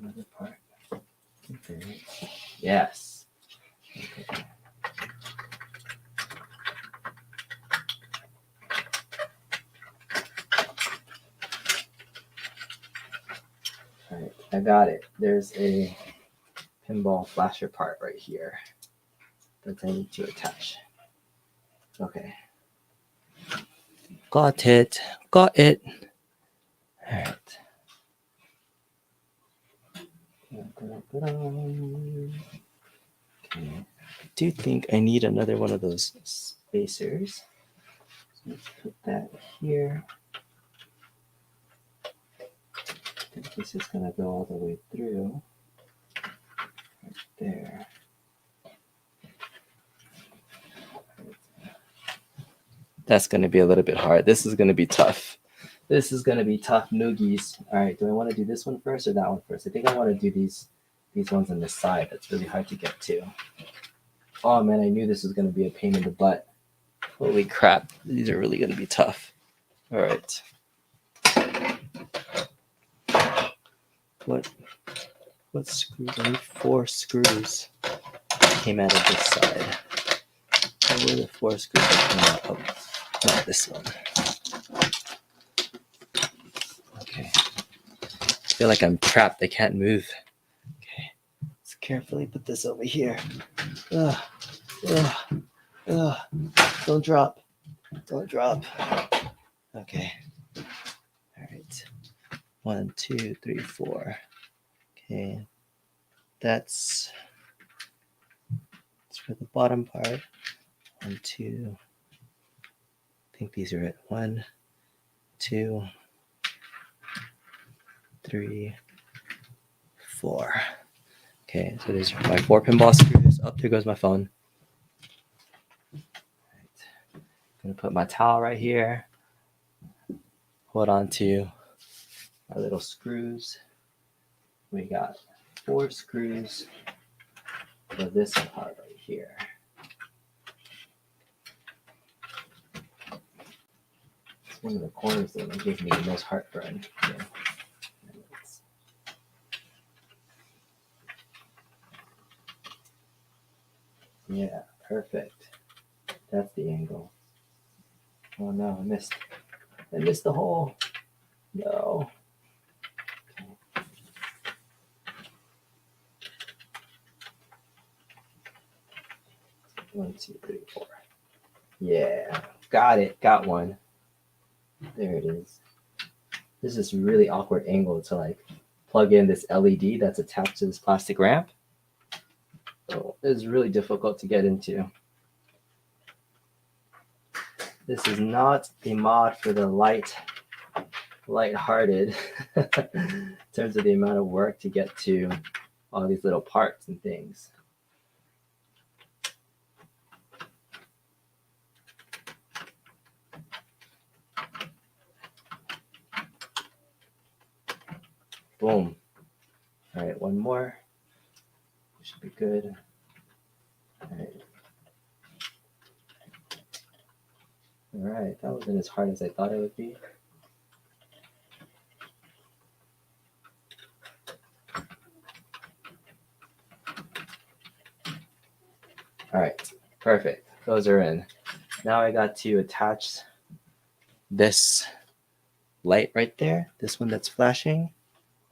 Speaker 1: Another part. Okay. Yes. Okay. All right, I got it. There's a pinball flasher part right here that I need to attach. Okay. Got it. Got it. All right. Okay. I do think I need another one of those spacers. So let's put that here. I think this is going to go all the way through. Right there. That's going to be a little bit hard. This is going to be tough. This is going to be tough noogies. All right, do I want to do this one first or that one first? I think I want to do these ones on this side. That's really hard to get to. Oh man, I knew this was going to be a pain in the butt. Holy crap, these are really going to be tough. All right. What screws? I need 4 screws came out of this side. What were the 4 screws that came out? Oh, not this one. Okay. I feel like I'm trapped. I can't move. Okay. Let's carefully put this over here. Ugh. Ugh. Ugh. Don't drop. Don't drop. Okay. All right. 1, 2, 3, 4. Okay. That's for the bottom part. 1, 2. I think these are it. 1, 2, 3, 4. Okay, so there's my 4 pinball screws. Oh, there goes my phone. Right. I'm gonna put my towel right here. Hold on to our little screws. We got 4 screws for this part right here. It's one of the corners that gives me the most heartburn. Yeah, perfect. That's the angle. Oh no, I missed the hole. No. Okay. 1, 2, 3, 4. Yeah, got it. Got one. There it is. This is a really awkward angle to like plug in this LED that's attached to this plastic ramp. So it's really difficult to get into. This is not a mod for the light-hearted in terms of the amount of work to get to all these little parts and things. Boom. All right, one more. Should be good. All right, that wasn't as hard as I thought it would be. All right, perfect. Those are in. Now I got to attach this light right there, this one that's flashing.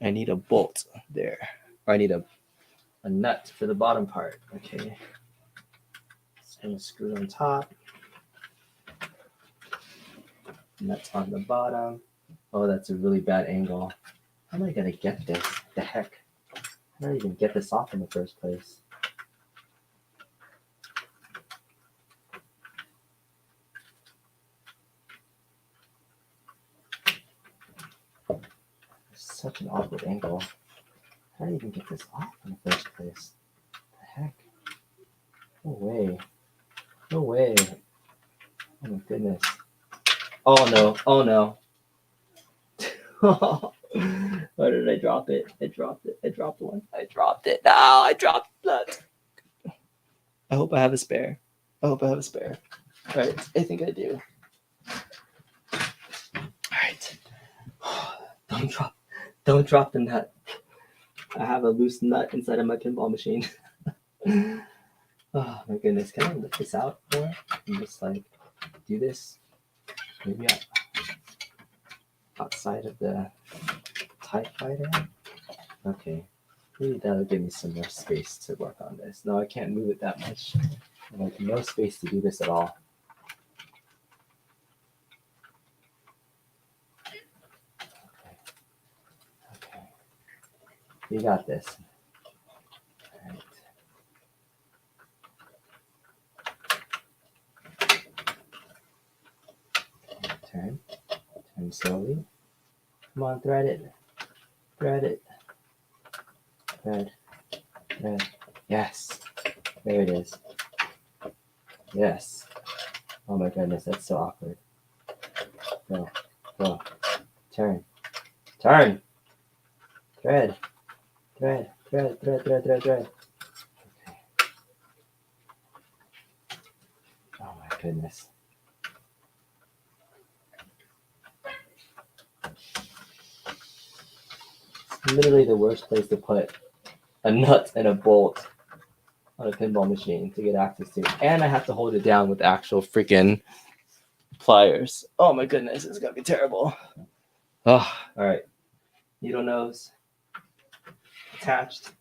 Speaker 1: I need a bolt there, or I need a nut for the bottom part. Okay, so screw on top, nuts on the bottom. Oh, that's a really bad angle. How am I gonna get this? What the heck? How did I even get this off in the first place? Such an awkward angle. How do I even get this off in the first place? What the heck? No way. No way. Oh my goodness. Oh no. Oh no. Why did I drop it? I dropped it. I dropped one. I dropped it. No, I dropped that. I hope I have a spare. I hope I have a spare. All right. I think I do. All right. Don't drop the nut. I have a loose nut inside of my pinball machine. Oh my goodness. Can I lift this out more and just like do this? Maybe outside of the TIE Fighter? Okay. Maybe that'll give me some more space to work on this. No, I can't move it that much. Like no space to do this at all. Okay. You got this. All right. Turn slowly. Come on, thread it. Thread it. Thread. Yes. There it is. Yes. Oh my goodness, that's so awkward. Go. Turn. Thread. Okay. Oh my goodness. It's literally the worst place to put a nut and a bolt on a pinball machine to get access to. And I have to hold it down with actual freaking pliers. Oh my goodness, it's gonna be terrible. Oh, all right. Needle nose attached.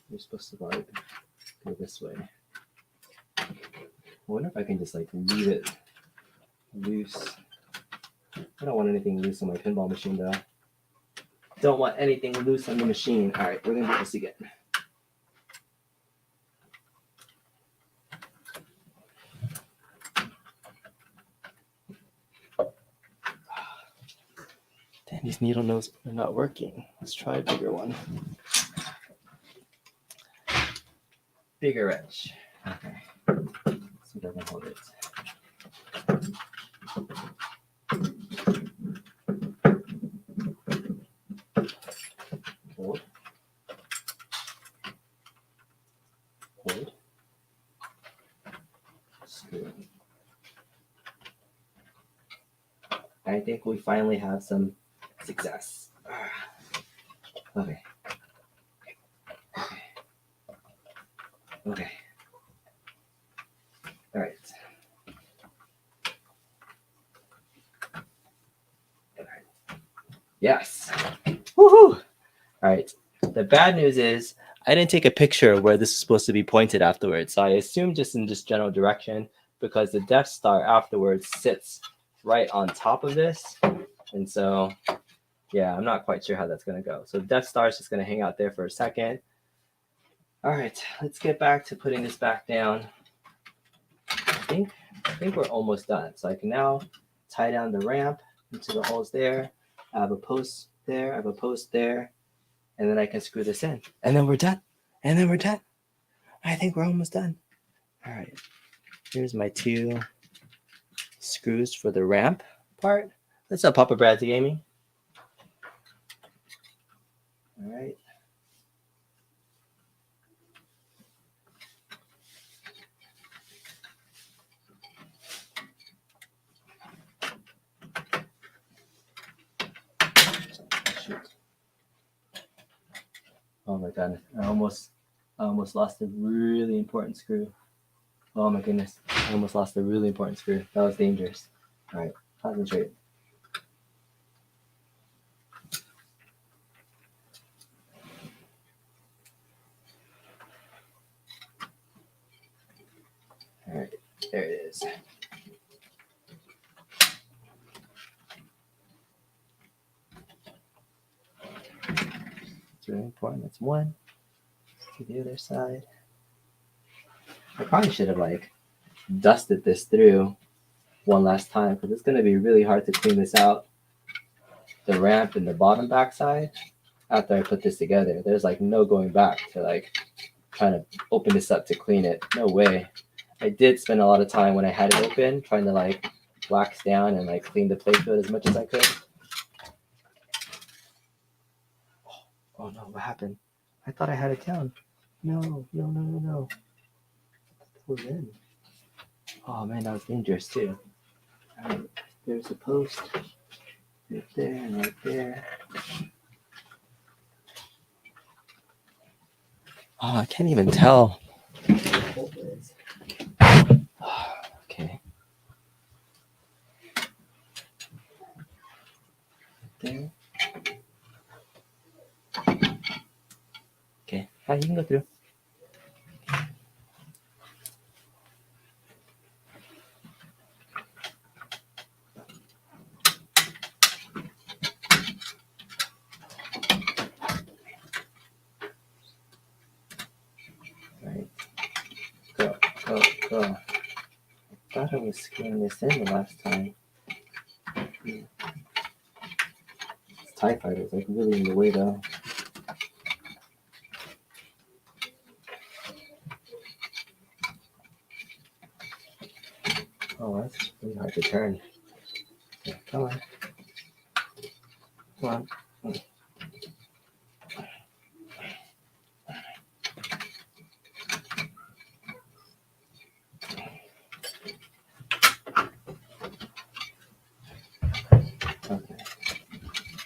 Speaker 1: You're supposed to like go this way. I wonder if I can just like leave it loose. I don't want anything loose on my pinball machine though. Don't want anything loose on the machine. All right, we're gonna do this again. Damn, these needle nose are not working. Let's try a bigger one. Bigger edge. Okay. Let's see if I can hold it. Hold. Screw. I think we finally have some success. Okay. All right. Yes. Woohoo! All right. The bad news is I didn't take a picture where this is supposed to be pointed afterwards. So I assume just in this general direction because the Death Star afterwards sits right on top of this. And so, yeah, I'm not quite sure how that's going to go. So Death Star is just going to hang out there for a second. All right, let's get back to putting this back down. I think we're almost done. So I can now tie down the ramp into the holes there. I have a post there. I have a post there. And then I can screw this in. And then we're done. And then we're done. I think we're almost done. All right. Here's my 2 screws for the ramp part. What's up, Papa Bradley Gaming? All right. Shoot. Oh my god, I almost lost a really important screw. Oh my goodness, I almost lost a really important screw. That was dangerous. All right, concentrate. All right, there it is. It's really important. That's one. Let's do the other side. I probably should have dusted this through one last time because it's going to be really hard to clean this out. The ramp and the bottom backside after I put this together. There's no going back to trying to open this up to clean it. No way. I did spend a lot of time when I had it open trying to wax down and clean the playfield as much as I could. Oh no, what happened? I thought I had it down. No. That was in. Oh man, that was dangerous too. All right, there's a post right there and right there. Oh, I can't even tell. Okay. There. Okay, you can go through. Right. Go. I thought I was screwing this in the last time. This TIE fighter is really in the way though. Oh, that's really hard to turn. Okay, come on. Okay.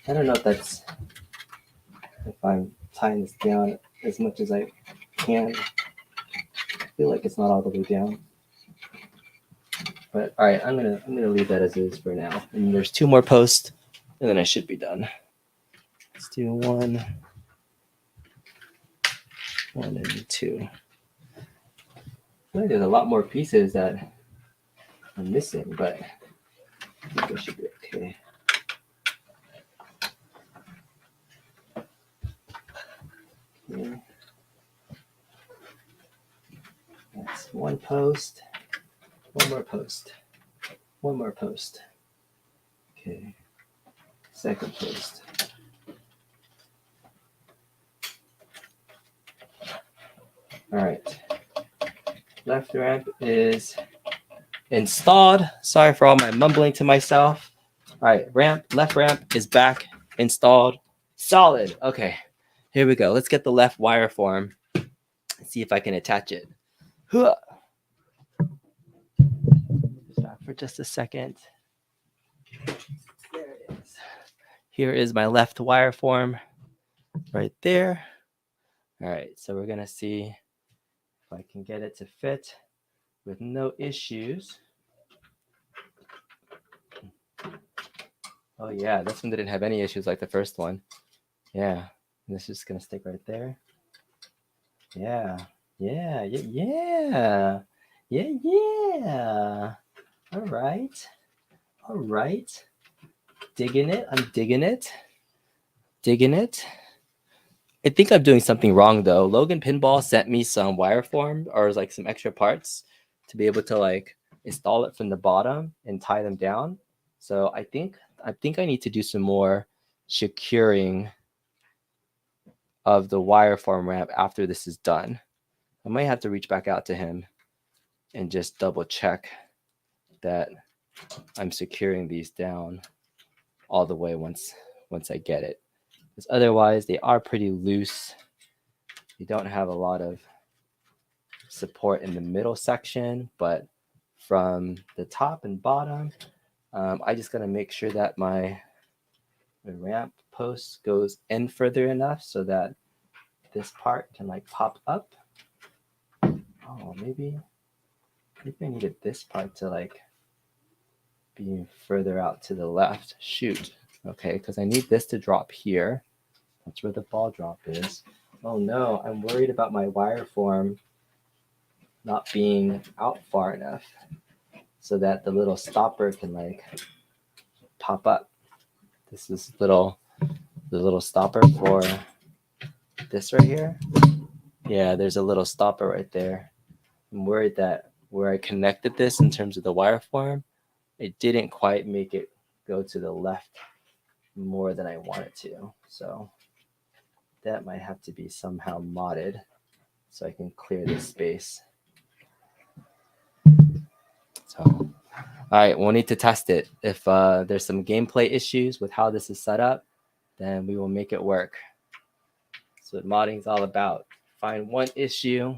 Speaker 1: I don't know if I'm tying this down as much as I can. I feel like it's not all the way down. But all right, I'm gonna leave that as is for now. And there's 2 more posts, and then I should be done. Let's do 1 and 2. I feel like there's a lot more pieces that I'm missing, but I think I should be okay. Okay. That's 1 post. 1 more post. 1 more post. Okay. 2nd post. All right. Left ramp is installed. Sorry for all my mumbling to myself. All right, left ramp is back installed. Solid. Okay, here we go. Let's get the left wire form. See if I can attach it. Stop for just a second. There it is. Here is my left wire form right there. All right, so we're gonna see if I can get it to fit with no issues. Oh yeah, this one didn't have any issues like the first one. Yeah, And this is gonna stick right there. Yeah, yeah, yeah, yeah, yeah. All right, all right. Digging it. I'm digging it. Digging it. I think I'm doing something wrong though. Logan Pinball sent me some wire form or like some extra parts to be able to like install it from the bottom and tie them down. So I think I need to do some more securing of the wire form ramp after this is done. I might have to reach back out to him and just double check that I'm securing these down all the way once I get it. Because otherwise they are pretty loose. You don't have a lot of support in the middle section, but from the top and bottom, I just gotta make sure that my ramp post goes in further enough so that this part can like pop up. Oh, maybe I needed this part to like be further out to the left. Shoot. Okay, because I need this to drop here. That's where the ball drop is. Oh no, I'm worried about my wire form not being out far enough so that the little stopper can like pop up. This is the little stopper for this right here. Yeah, there's a little stopper right there. I'm worried that where I connected this in terms of the wire form, it didn't quite make it go to the left more than I wanted to. So that might have to be somehow modded so I can clear this space. So, all right, we'll need to test it. If there's some gameplay issues with how this is set up, then we will make it work. That's what modding is all about. Find one issue,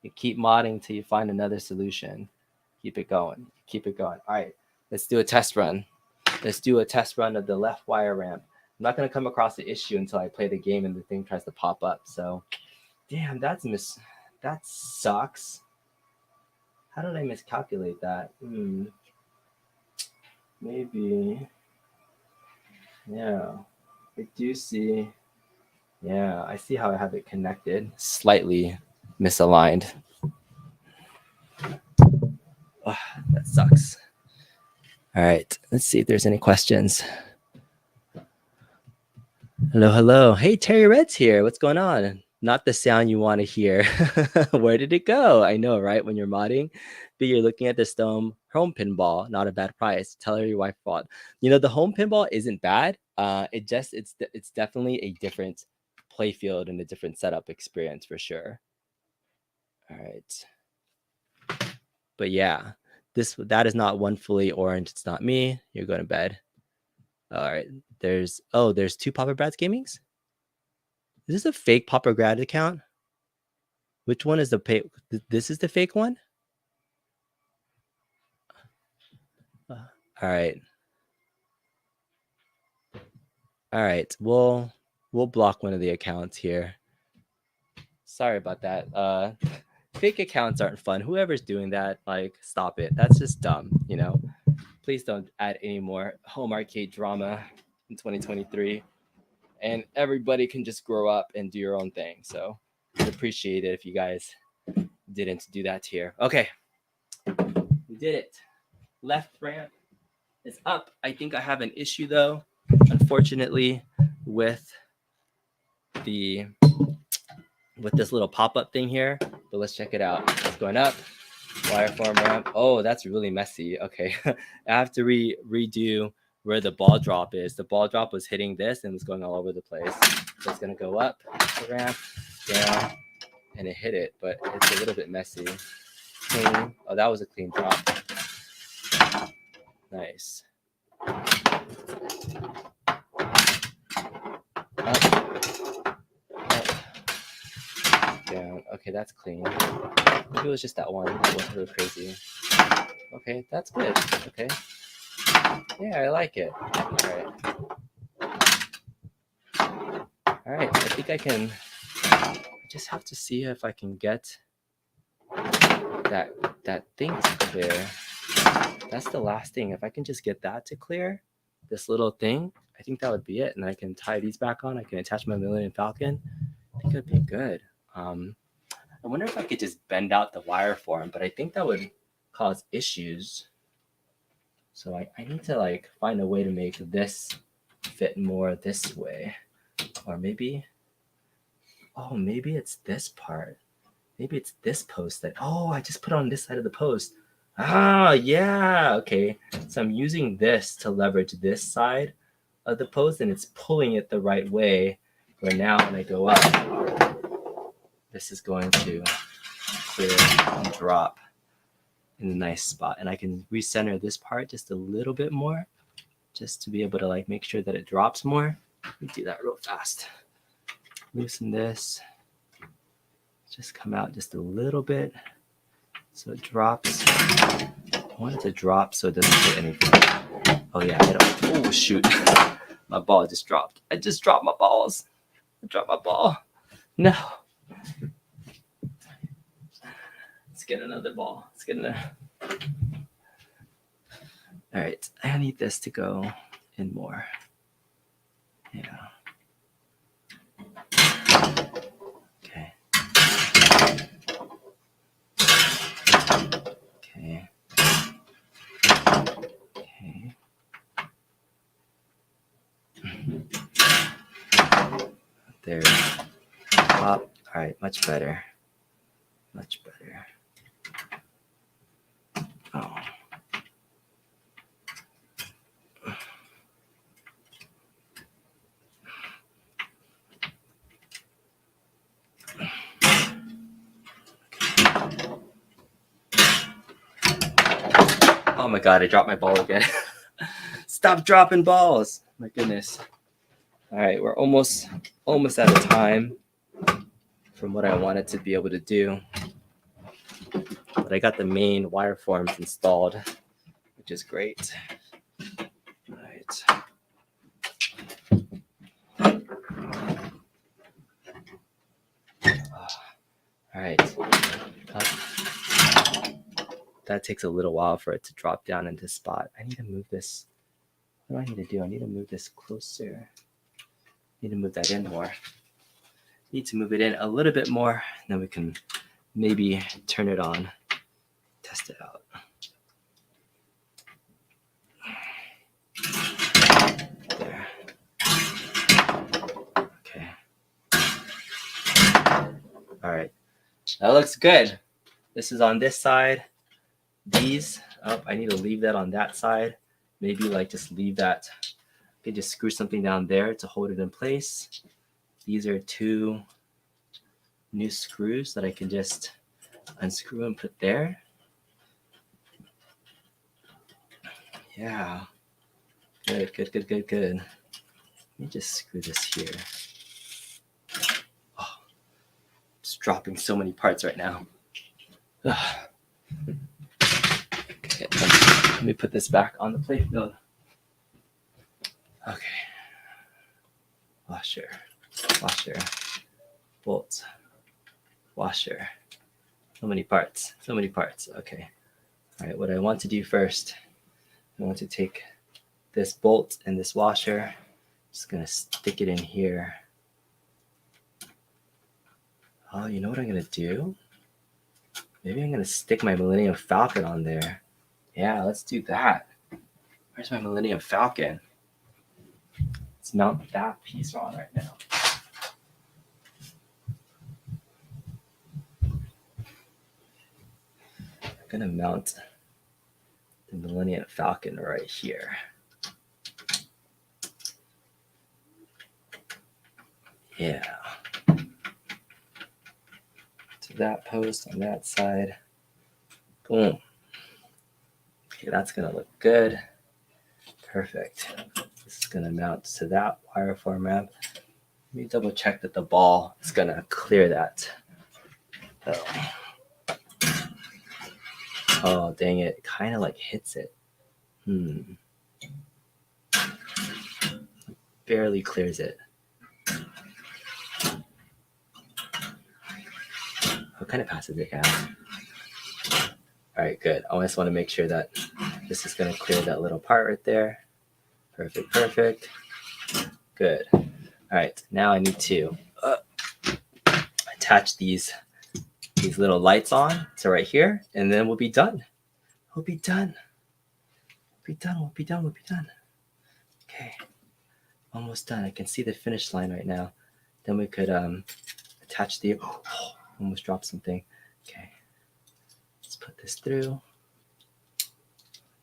Speaker 1: you keep modding till you find another solution. Keep it going. Keep it going. All right, let's do a test run. Let's do a test run of the left wire ramp. I'm not going to come across the issue until I play the game and the thing tries to pop up. So, damn, that sucks. How did I miscalculate that? Maybe. Yeah, I do see. Yeah, I see how I have it connected. Slightly misaligned. Oh, that sucks. All right, let's see if there's any questions. Hello, hello. Hey, Terry Red's here. What's going on? Not the sound you want to hear. Where did it go? I know, right? When you're modding, but you're looking at this home pinball, not a bad price. Tell her your wife bought. You know, the home pinball isn't bad. It's definitely a different playfield and a different setup experience for sure. All right. But yeah, that is not one fully orange. It's not me. You're going to bed. All right. There's two Papa Brad's Gamings. Is this a fake Papa Brad account? Which one is the fake? This is the fake one. All right. All right. We'll block one of the accounts here. Sorry about that. Fake accounts aren't fun. Whoever's doing that, like, stop it. That's just dumb, you know. Please don't add any more home arcade drama in 2023. And everybody can just grow up and do your own thing. So I'd appreciate it if you guys didn't do that here. Okay. We did it. Left ramp is up. I think I have an issue though, unfortunately, with this little pop-up thing here. But let's check it out. It's going up. Wireform ramp. Oh, that's really messy. Okay. I have to redo where the ball drop is. The ball drop was hitting this and was going all over the place. So it's gonna go up the ramp, down, and it hit it, but it's a little bit messy. Clean. Oh, that was a clean drop. Nice. Up, down. Okay, that's clean. Maybe it was just that one. That wasn't really crazy. Okay, that's good. Okay. Yeah, I like it. All right. I think I can. I just have to see if I can get that thing to clear. That's the last thing. If I can just get that to clear, this little thing, I think that would be it. And I can tie these back on. I can attach my Millennium Falcon. I think it'd be good. I wonder if I could just bend out the wire form, but I think that would cause issues. So I need to like find a way to make this fit more this way. Or maybe, oh, maybe it's this part. Maybe it's this post that, oh, I just put on this side of the post. Ah, yeah, okay. So I'm using this to leverage this side of the post, and it's pulling it the right way, where now when I go up, this is going to clear and drop in a nice spot. And I can recenter this part just a little bit more, just to be able to like make sure that it drops more. Let me do that real fast. Loosen this. Just come out just a little bit so it drops. I want it to drop so it doesn't hit anything. Oh yeah, I don't. Oh shoot, my ball just dropped. I just dropped my balls. I dropped my ball. No. Let's get another ball. Let's get another. All right, I need this to go in more. Yeah. Okay. Okay. Okay. There. Up. All right, much better. Much better. Oh. Oh my God, I dropped my ball again. Stop dropping balls. My goodness. All right, we're almost out of time from what I wanted to be able to do. But I got the main wire forms installed, which is great. All right. All right. That takes a little while for it to drop down into spot. I need to move this. What do I need to do? I need to move this closer. I need to move that in more. Need to move it in a little bit more, and then we can maybe turn it on, test it out. There. Okay. All right. That looks good. This is on this side. These, oh, I need to leave that on that side. Maybe like just leave that. I could just screw something down there to hold it in place. These are 2 new screws that I can just unscrew and put there. Yeah. Good, good, good, good, good. Let me just screw this here. Oh, just dropping so many parts right now. Okay, let me put this back on the playfield. Okay. Washer, washer, bolt, washer. So many parts, so many parts. Okay. All right, what I want to do first, I want to take this bolt and this washer. Just gonna stick it in here. Oh, you know what I'm gonna do? Maybe I'm gonna stick my Millennium Falcon on there. Yeah, let's do that. Where's my Millennium Falcon? Let's mount that piece on right now. I'm gonna mount the Millennium Falcon right here. Yeah. To that post on that side. Boom. Okay, that's gonna look good. Perfect. This is gonna mount to that wire form ramp. Let me double check that the ball is gonna clear that. Oh, dang it. It kind of like hits it. Barely clears it. What kind of passes it have? All right, good. I just want to make sure that this is going to clear that little part right there. Perfect, perfect. Good. All right, now I need to attach these little lights on to right here, and then we'll be done. We'll be done. We'll be done. We'll be done. We'll be done. Okay, almost done. I can see the finish line right now. Then we could attach the. Oh, almost dropped something. Okay, let's put this through.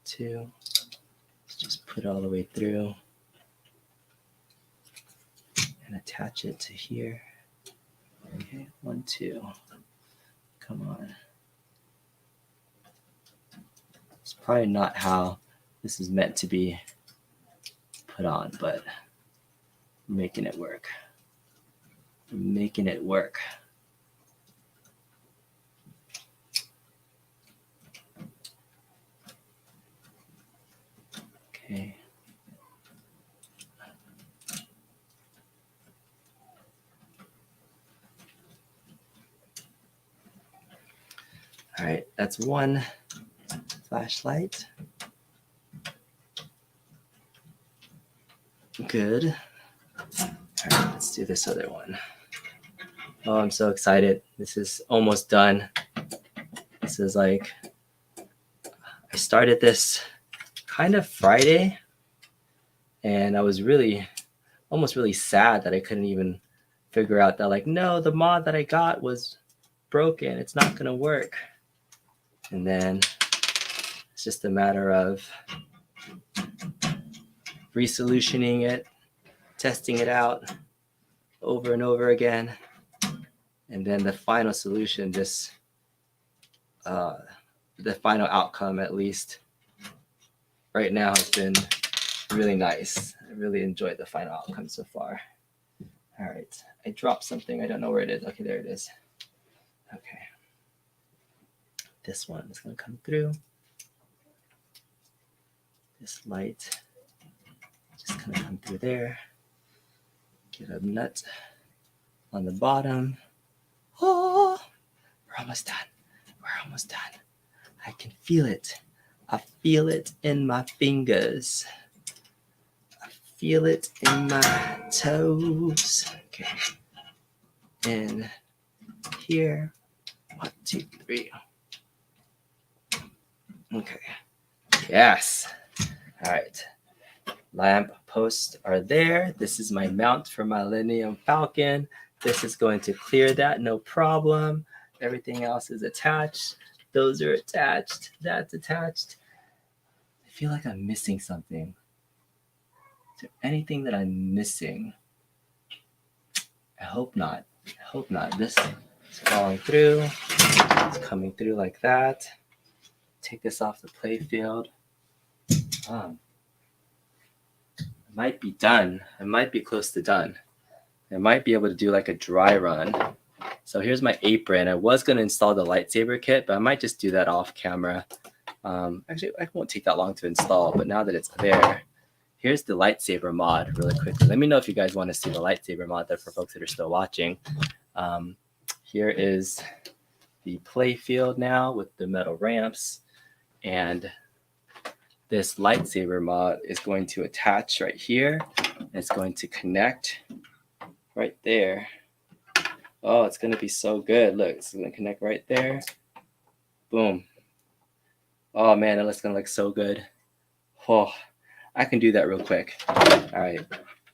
Speaker 1: 2. Let's just put it all the way through and attach it to here. Okay, 1, 2. Come on. It's probably not how this is meant to be put on, but I'm making it work. I'm making it work. Okay. All right, that's one flashlight. Good. All right, let's do this other one. Oh, I'm so excited. This is almost done. This is like, I started this kind of Friday, and I was almost really sad that I couldn't even figure out that, like, no, the mod that I got was broken. It's not going to work. And then it's just a matter of resolutioning it, testing it out over and over again. And then the final solution, just the final outcome, at least right now, has been really nice. I really enjoyed the final outcome so far. All right, I dropped something. I don't know where it is. Okay, there it is. Okay. This one is going to come through. This light just going to come through there. Get a nut on the bottom. Oh, we're almost done. We're almost done. I can feel it. I feel it in my fingers. I feel it in my toes. Okay. And here. 1, 2, 3. Okay. Yes. All right. Lamp posts are there. This is my mount for my Millennium Falcon. This is going to clear that, no problem. Everything else is attached. Those are attached. That's attached. I feel like I'm missing something. Is there anything that I'm missing? I hope not. I hope not. This is falling through. It's coming through like that. Take this off the playfield. I might be done. I might be close to done. I might be able to do like a dry run. So here's my apron. I was going to install the lightsaber kit, but I might just do that off camera. Actually, it won't take that long to install, but now that it's there, here's the lightsaber mod really quickly. Let me know if you guys want to see the lightsaber mod there for folks that are still watching. Here is the playfield now with the metal ramps, and this lightsaber mod is going to attach right here. It's going to connect right there. Oh, it's going to be so good. Look, it's going to connect right there. Boom. Oh, man, it's going to look so good. Oh, I can do that real quick. All right.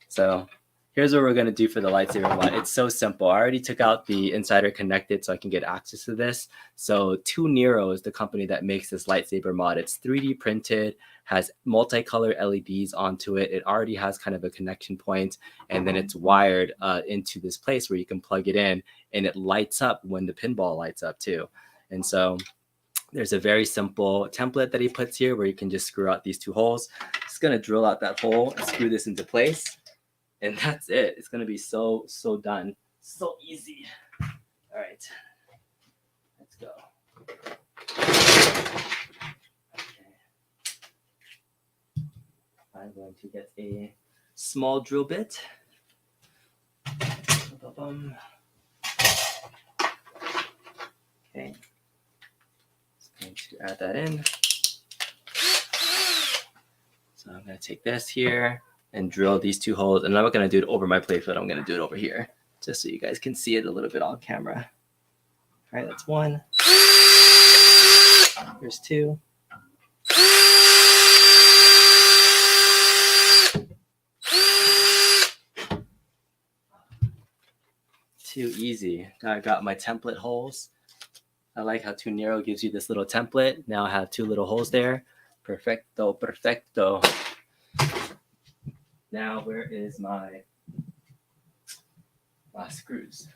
Speaker 1: So here's what we're going to do for the lightsaber mod. It's so simple. I already took out the insider connected so I can get access to this. So 2 Nero is the company that makes this lightsaber mod. It's 3D printed, has multicolor LEDs onto it. It already has kind of a connection point, and then it's wired into this place where you can plug it in, and it lights up when the pinball lights up too. And so there's a very simple template that he puts here where you can just screw out these 2 holes. Just going to drill out that hole and screw this into place. And that's it. It's going to be so done. So easy. All right. Let's go. Okay. I'm going to get a small drill bit. Okay. Just going to add that in. So I'm going to take this here. and drill these 2 holes. And I'm not going to do it over my playfield. I'm going to do it over here just so you guys can see it a little bit on camera. All right, that's 1. Here's 2. Too easy. Now I got my template holes. I like how Tunero gives you this little template. Now I have 2 little holes there. Perfecto, perfecto. Now where is my screws?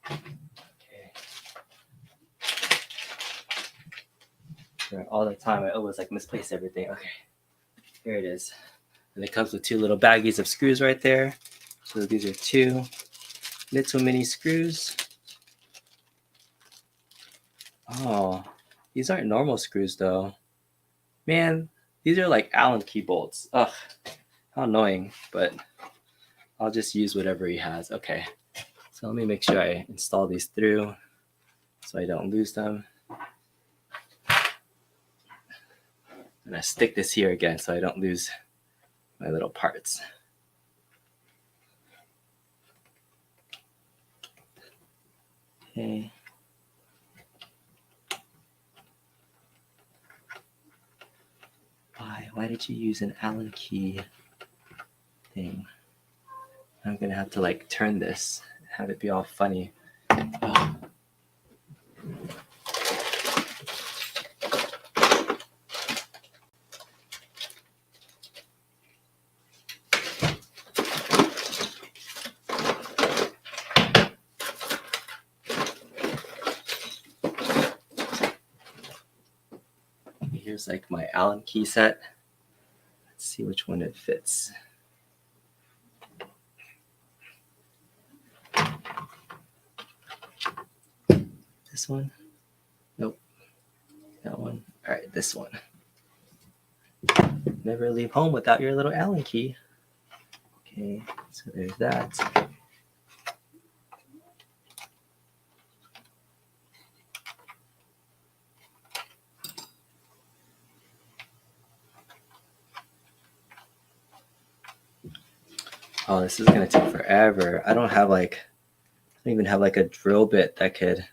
Speaker 1: Okay. All the time I always like misplace everything. Okay, here it is. And it comes with 2 little baggies of screws right there. So these are 2 little mini screws. Oh, these aren't normal screws though. Man, these are like Allen key bolts. Ugh, how annoying, but I'll just use whatever he has. Okay, so let me make sure I install these through so I don't lose them. And I stick this here again so I don't lose my little parts. Okay. Why did you use an Allen key thing? I'm gonna have to like turn this, have it be all funny. Oh. Here's like my Allen key set. Let's see which one it fits. This one? Nope. That one. All right, this one. Never leave home without your little Allen key. Okay, so there's that. Oh, this is gonna take forever. I don't even have like a drill bit that could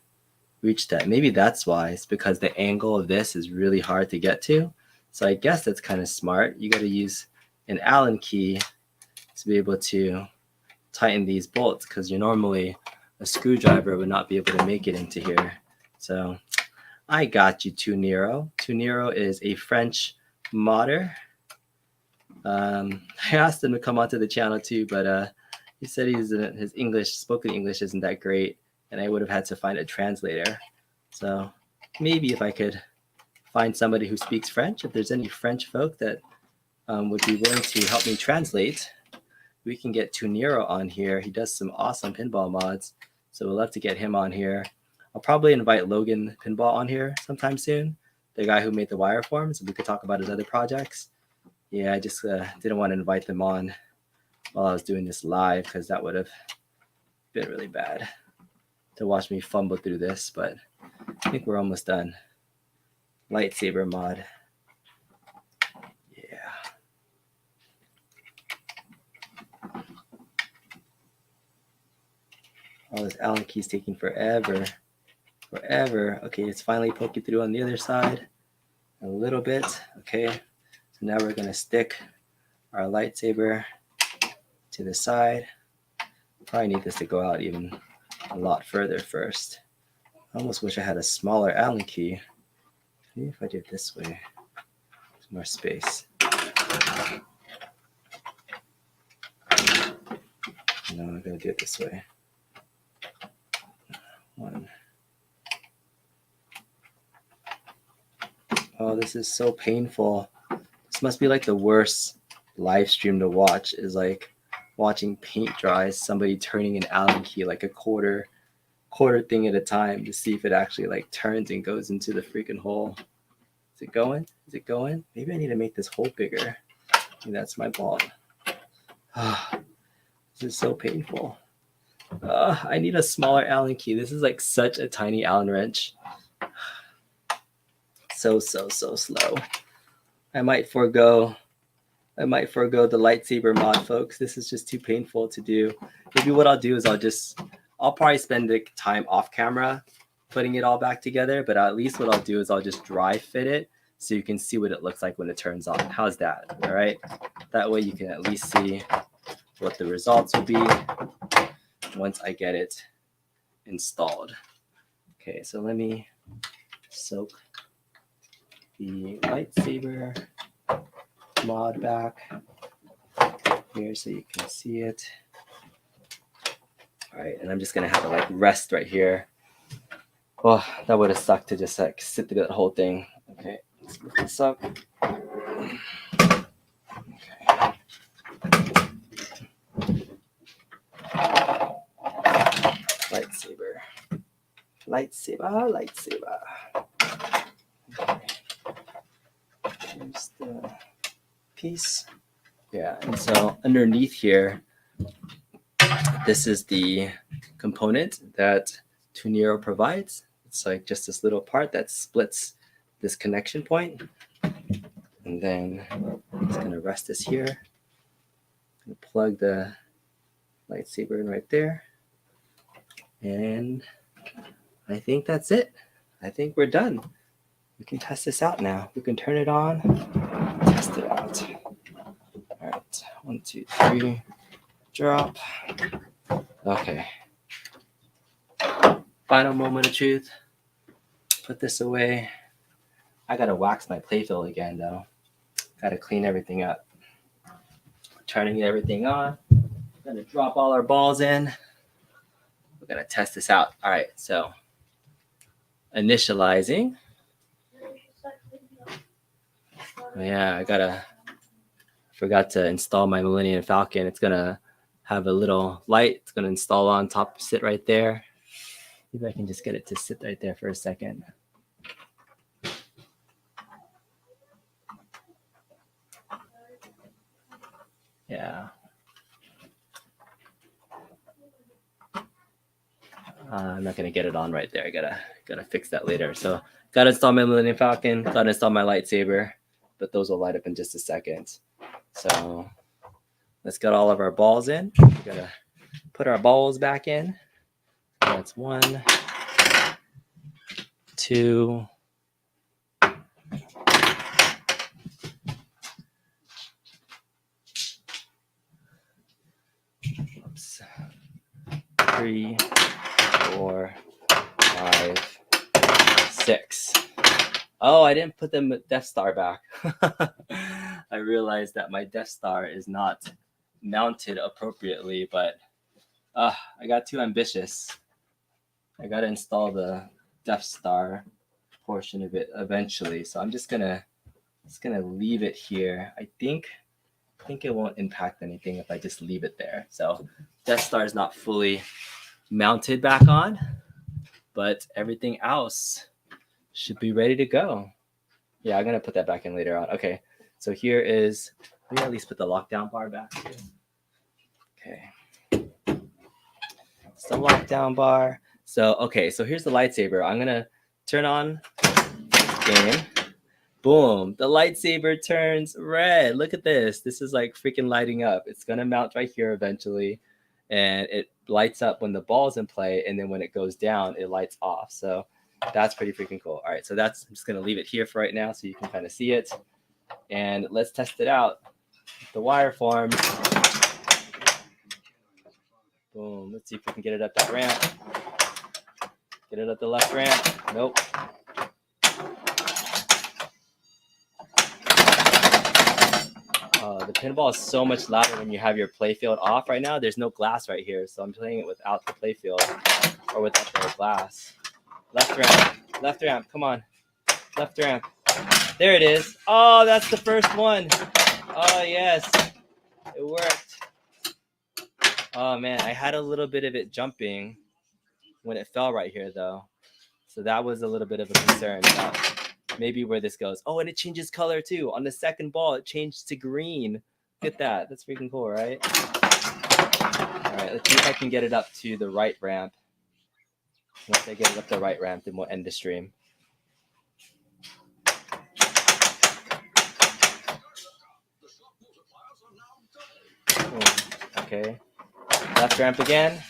Speaker 1: reach that. Maybe that's why. It's because the angle of this is really hard to get to. So I guess that's kind of smart. You got to use an Allen key to be able to tighten these bolts, because you normally a screwdriver would not be able to make it into here. So I got you, Tunero. Tunero is a French modder. I asked him to come onto the channel too, but he said his spoken English isn't that great, and I would have had to find a translator. So maybe if I could find somebody who speaks French, if there's any French folk that would be willing to help me translate, we can get Tunero on here. He does some awesome pinball mods, so we'd love to get him on here. I'll probably invite Logan Pinball on here sometime soon, the guy who made the wireform, so we could talk about his other projects. Yeah, I just didn't want to invite them on while I was doing this live, because that would have been really bad to watch me fumble through this, but I think we're almost done. Lightsaber mod. Yeah. All this Allen key's taking forever. Okay, it's finally poking through on the other side a little bit. Okay, so now we're gonna stick our lightsaber to the side. Probably need this to go out even a lot further first. I almost wish I had a smaller Allen key. Maybe if I do it this way, there's more space. No, I'm gonna do it this way. One. Oh, this is so painful. This must be like the worst live stream to watch, is like watching paint dry, somebody turning an Allen key like a quarter thing at a time to see if it actually like turns and goes into the freaking hole. Is it going? Is it going? Maybe I need to make this hole bigger. Maybe that's my ball. This is so painful. I need a smaller Allen key. This is like such a tiny Allen wrench. So slow. I might forego I might forego the lightsaber mod, folks. This is just too painful to do. Maybe what I'll do is I'll probably spend the time off camera putting it all back together, but at least what I'll do is I'll just dry fit it so you can see what it looks like when it turns on. How's that? All right. That way you can at least see what the results will be once I get it installed. Okay, so let me soak the lightsaber mod back here so you can see it. All right, and I'm just gonna have it like rest right here. Well, that would have sucked to just like sit through that whole thing. Okay, let's move this up. Okay. Lightsaber. Okay. Here's the piece. Yeah, and so underneath here, this is the component that Tunero provides. It's like just this little part that splits this connection point. And then I'm just gonna rest this here. I'm gonna plug the lightsaber in right there. And I think that's it. I think we're done. We can test this out now. We can turn it on, test it out. All right, 1, 2, 3, drop. Okay. Final moment of truth. Put this away. I gotta wax my playfield again though. Gotta clean everything up. Turning everything on. Gonna drop all our balls in. We're gonna test this out. All right, so initializing. Yeah, forgot to install my Millennium Falcon. It's gonna have a little light. It's gonna install on top, sit right there. Maybe I can just get it to sit right there for a second. Yeah. I'm not gonna get it on right there. I gotta fix that later. So gotta install my Millennium Falcon. Gotta install my lightsaber, but those will light up in just a second. So let's get all of our balls in. We gotta put our balls back in. That's 1, 2. Oops. 3, 4, 5, 6. Oh, I didn't put the Death Star back. I realized that my Death Star is not mounted appropriately, but I got too ambitious. I gotta install the Death Star portion of it eventually. So I'm just gonna leave it here. I think it won't impact anything if I just leave it there. So Death Star is not fully mounted back on, but everything else should be ready to go. Yeah, I'm gonna put that back in later on. Okay, so here is, let me at least put the lockdown bar back here. Okay, it's the lockdown bar. So, okay, so here's the lightsaber. I'm gonna turn on game. Boom, the lightsaber turns red. Look at this. This is like freaking lighting up. It's gonna mount right here eventually. And it lights up when the ball's in play. And then when it goes down, it lights off. So that's pretty freaking cool. All right, so I'm just gonna leave it here for right now so you can kind of see it. And let's test it out. The wire form. Boom, let's see if we can get it up that ramp. Get it up the left ramp. Nope. The pinball is so much louder when you have your playfield off right now. There's no glass right here, so I'm playing it without the playfield or without the glass. Left ramp, come on. Left ramp. There it is. Oh, that's the first one. Oh, yes. It worked. Oh, man, I had a little bit of it jumping when it fell right here, though. So that was a little bit of a concern about maybe where this goes. Oh, and it changes color, too. On the second ball, it changed to green. Look at that. That's freaking cool, right? All right, let's see if I can get it up to the right ramp. Once I get it up the right ramp, then we'll end the stream. Okay. Left ramp again.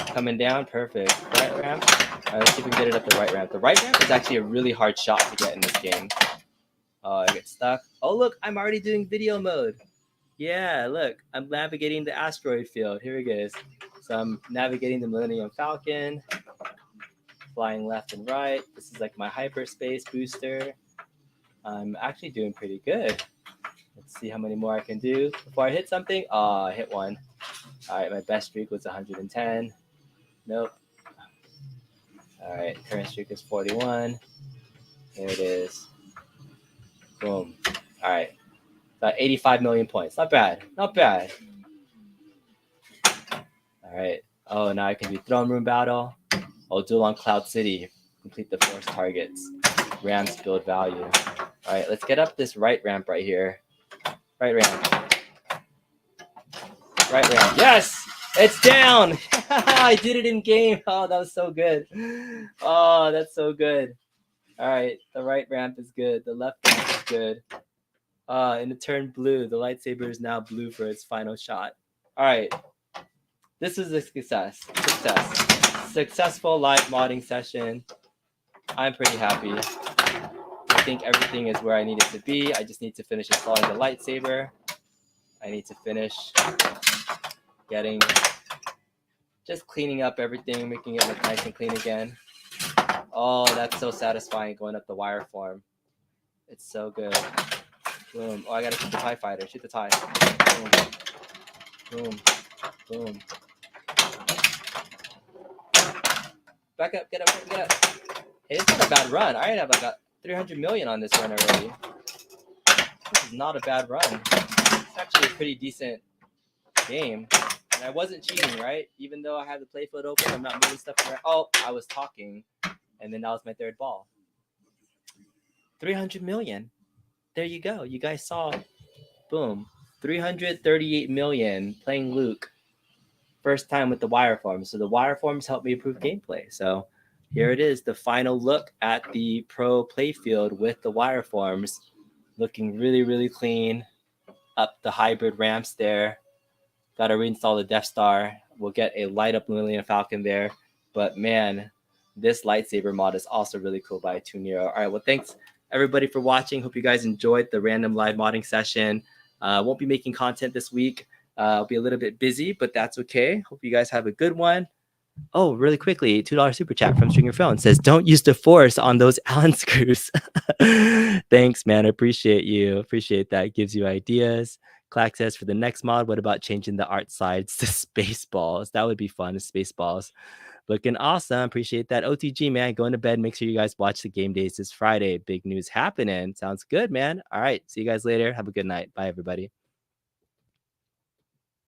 Speaker 1: Coming down. Perfect. Right ramp. All right, let's see if we can get it up the right ramp. The right ramp is actually a really hard shot to get in this game. Oh, I get stuck. Oh, look, I'm already doing video mode. Yeah, look, I'm navigating the asteroid field. Here it is. So I'm navigating the Millennium Falcon, flying left and right. This is like my hyperspace booster. I'm actually doing pretty good. Let's see how many more I can do before I hit something. Oh, I hit one. All right, my best streak was 110. Nope. All right, current streak is 41. Here it is. Boom. All right. About 85 million points. Not bad. Not bad. All right. Oh, now I can do throne room battle. I'll duel on Cloud City. Complete the force targets. Ramps build value. All right, let's get up this right ramp right here. Right ramp. Right ramp. Yes! It's down! I did it in game. Oh, that was so good. Oh, that's so good. All right, the right ramp is good. The left ramp is good. And it turned blue. The lightsaber is now blue for its final shot. All right. This is a success. Successful live modding session. I'm pretty happy. I think everything is where I need it to be. I just need to finish installing the lightsaber. I need to finish just cleaning up everything, making it look nice and clean again. Oh, that's so satisfying going up the wire form. It's so good. Boom. Oh, I gotta shoot the TIE fighter. Shoot the TIE. Boom. Boom. Boom. Back up. Get up. Hey, it's not a bad run. I have about 300 million on this run already. This is not a bad run. It's actually a pretty decent game. And I wasn't cheating, right? Even though I have the Playfield open, I'm not moving stuff around. Oh, I was talking. And then that was my third ball. 300 million. There you go. You guys saw. Boom. 338 million playing Luke. First time with the wire forms. So the wire forms helped me improve gameplay. So here it is, the final look at the Pro Playfield with the wire forms. Looking really, really clean. Up the hybrid ramps there. Got to reinstall the Death Star. We'll get a light up Millennium Falcon there. But man, this lightsaber mod is also really cool by Tunero. All right, well, thanks everybody for watching. Hope you guys enjoyed the random live modding session. Won't be making content this week. I'll be a little bit busy, but that's okay. Hope you guys have a good one. Oh, really quickly, $2 super chat from Stringer Phone says, "Don't use the force on those Allen screws." Thanks, man. I appreciate you. Appreciate that. Gives you ideas. Clack says, "For the next mod, what about changing the art sides to Spaceballs? That would be fun. Spaceballs. Looking awesome. Appreciate that. OTG, man. Going to bed. Make sure you guys watch the game days this Friday. Big news happening. Sounds good, man. All right. See you guys later. Have a good night. Bye, everybody.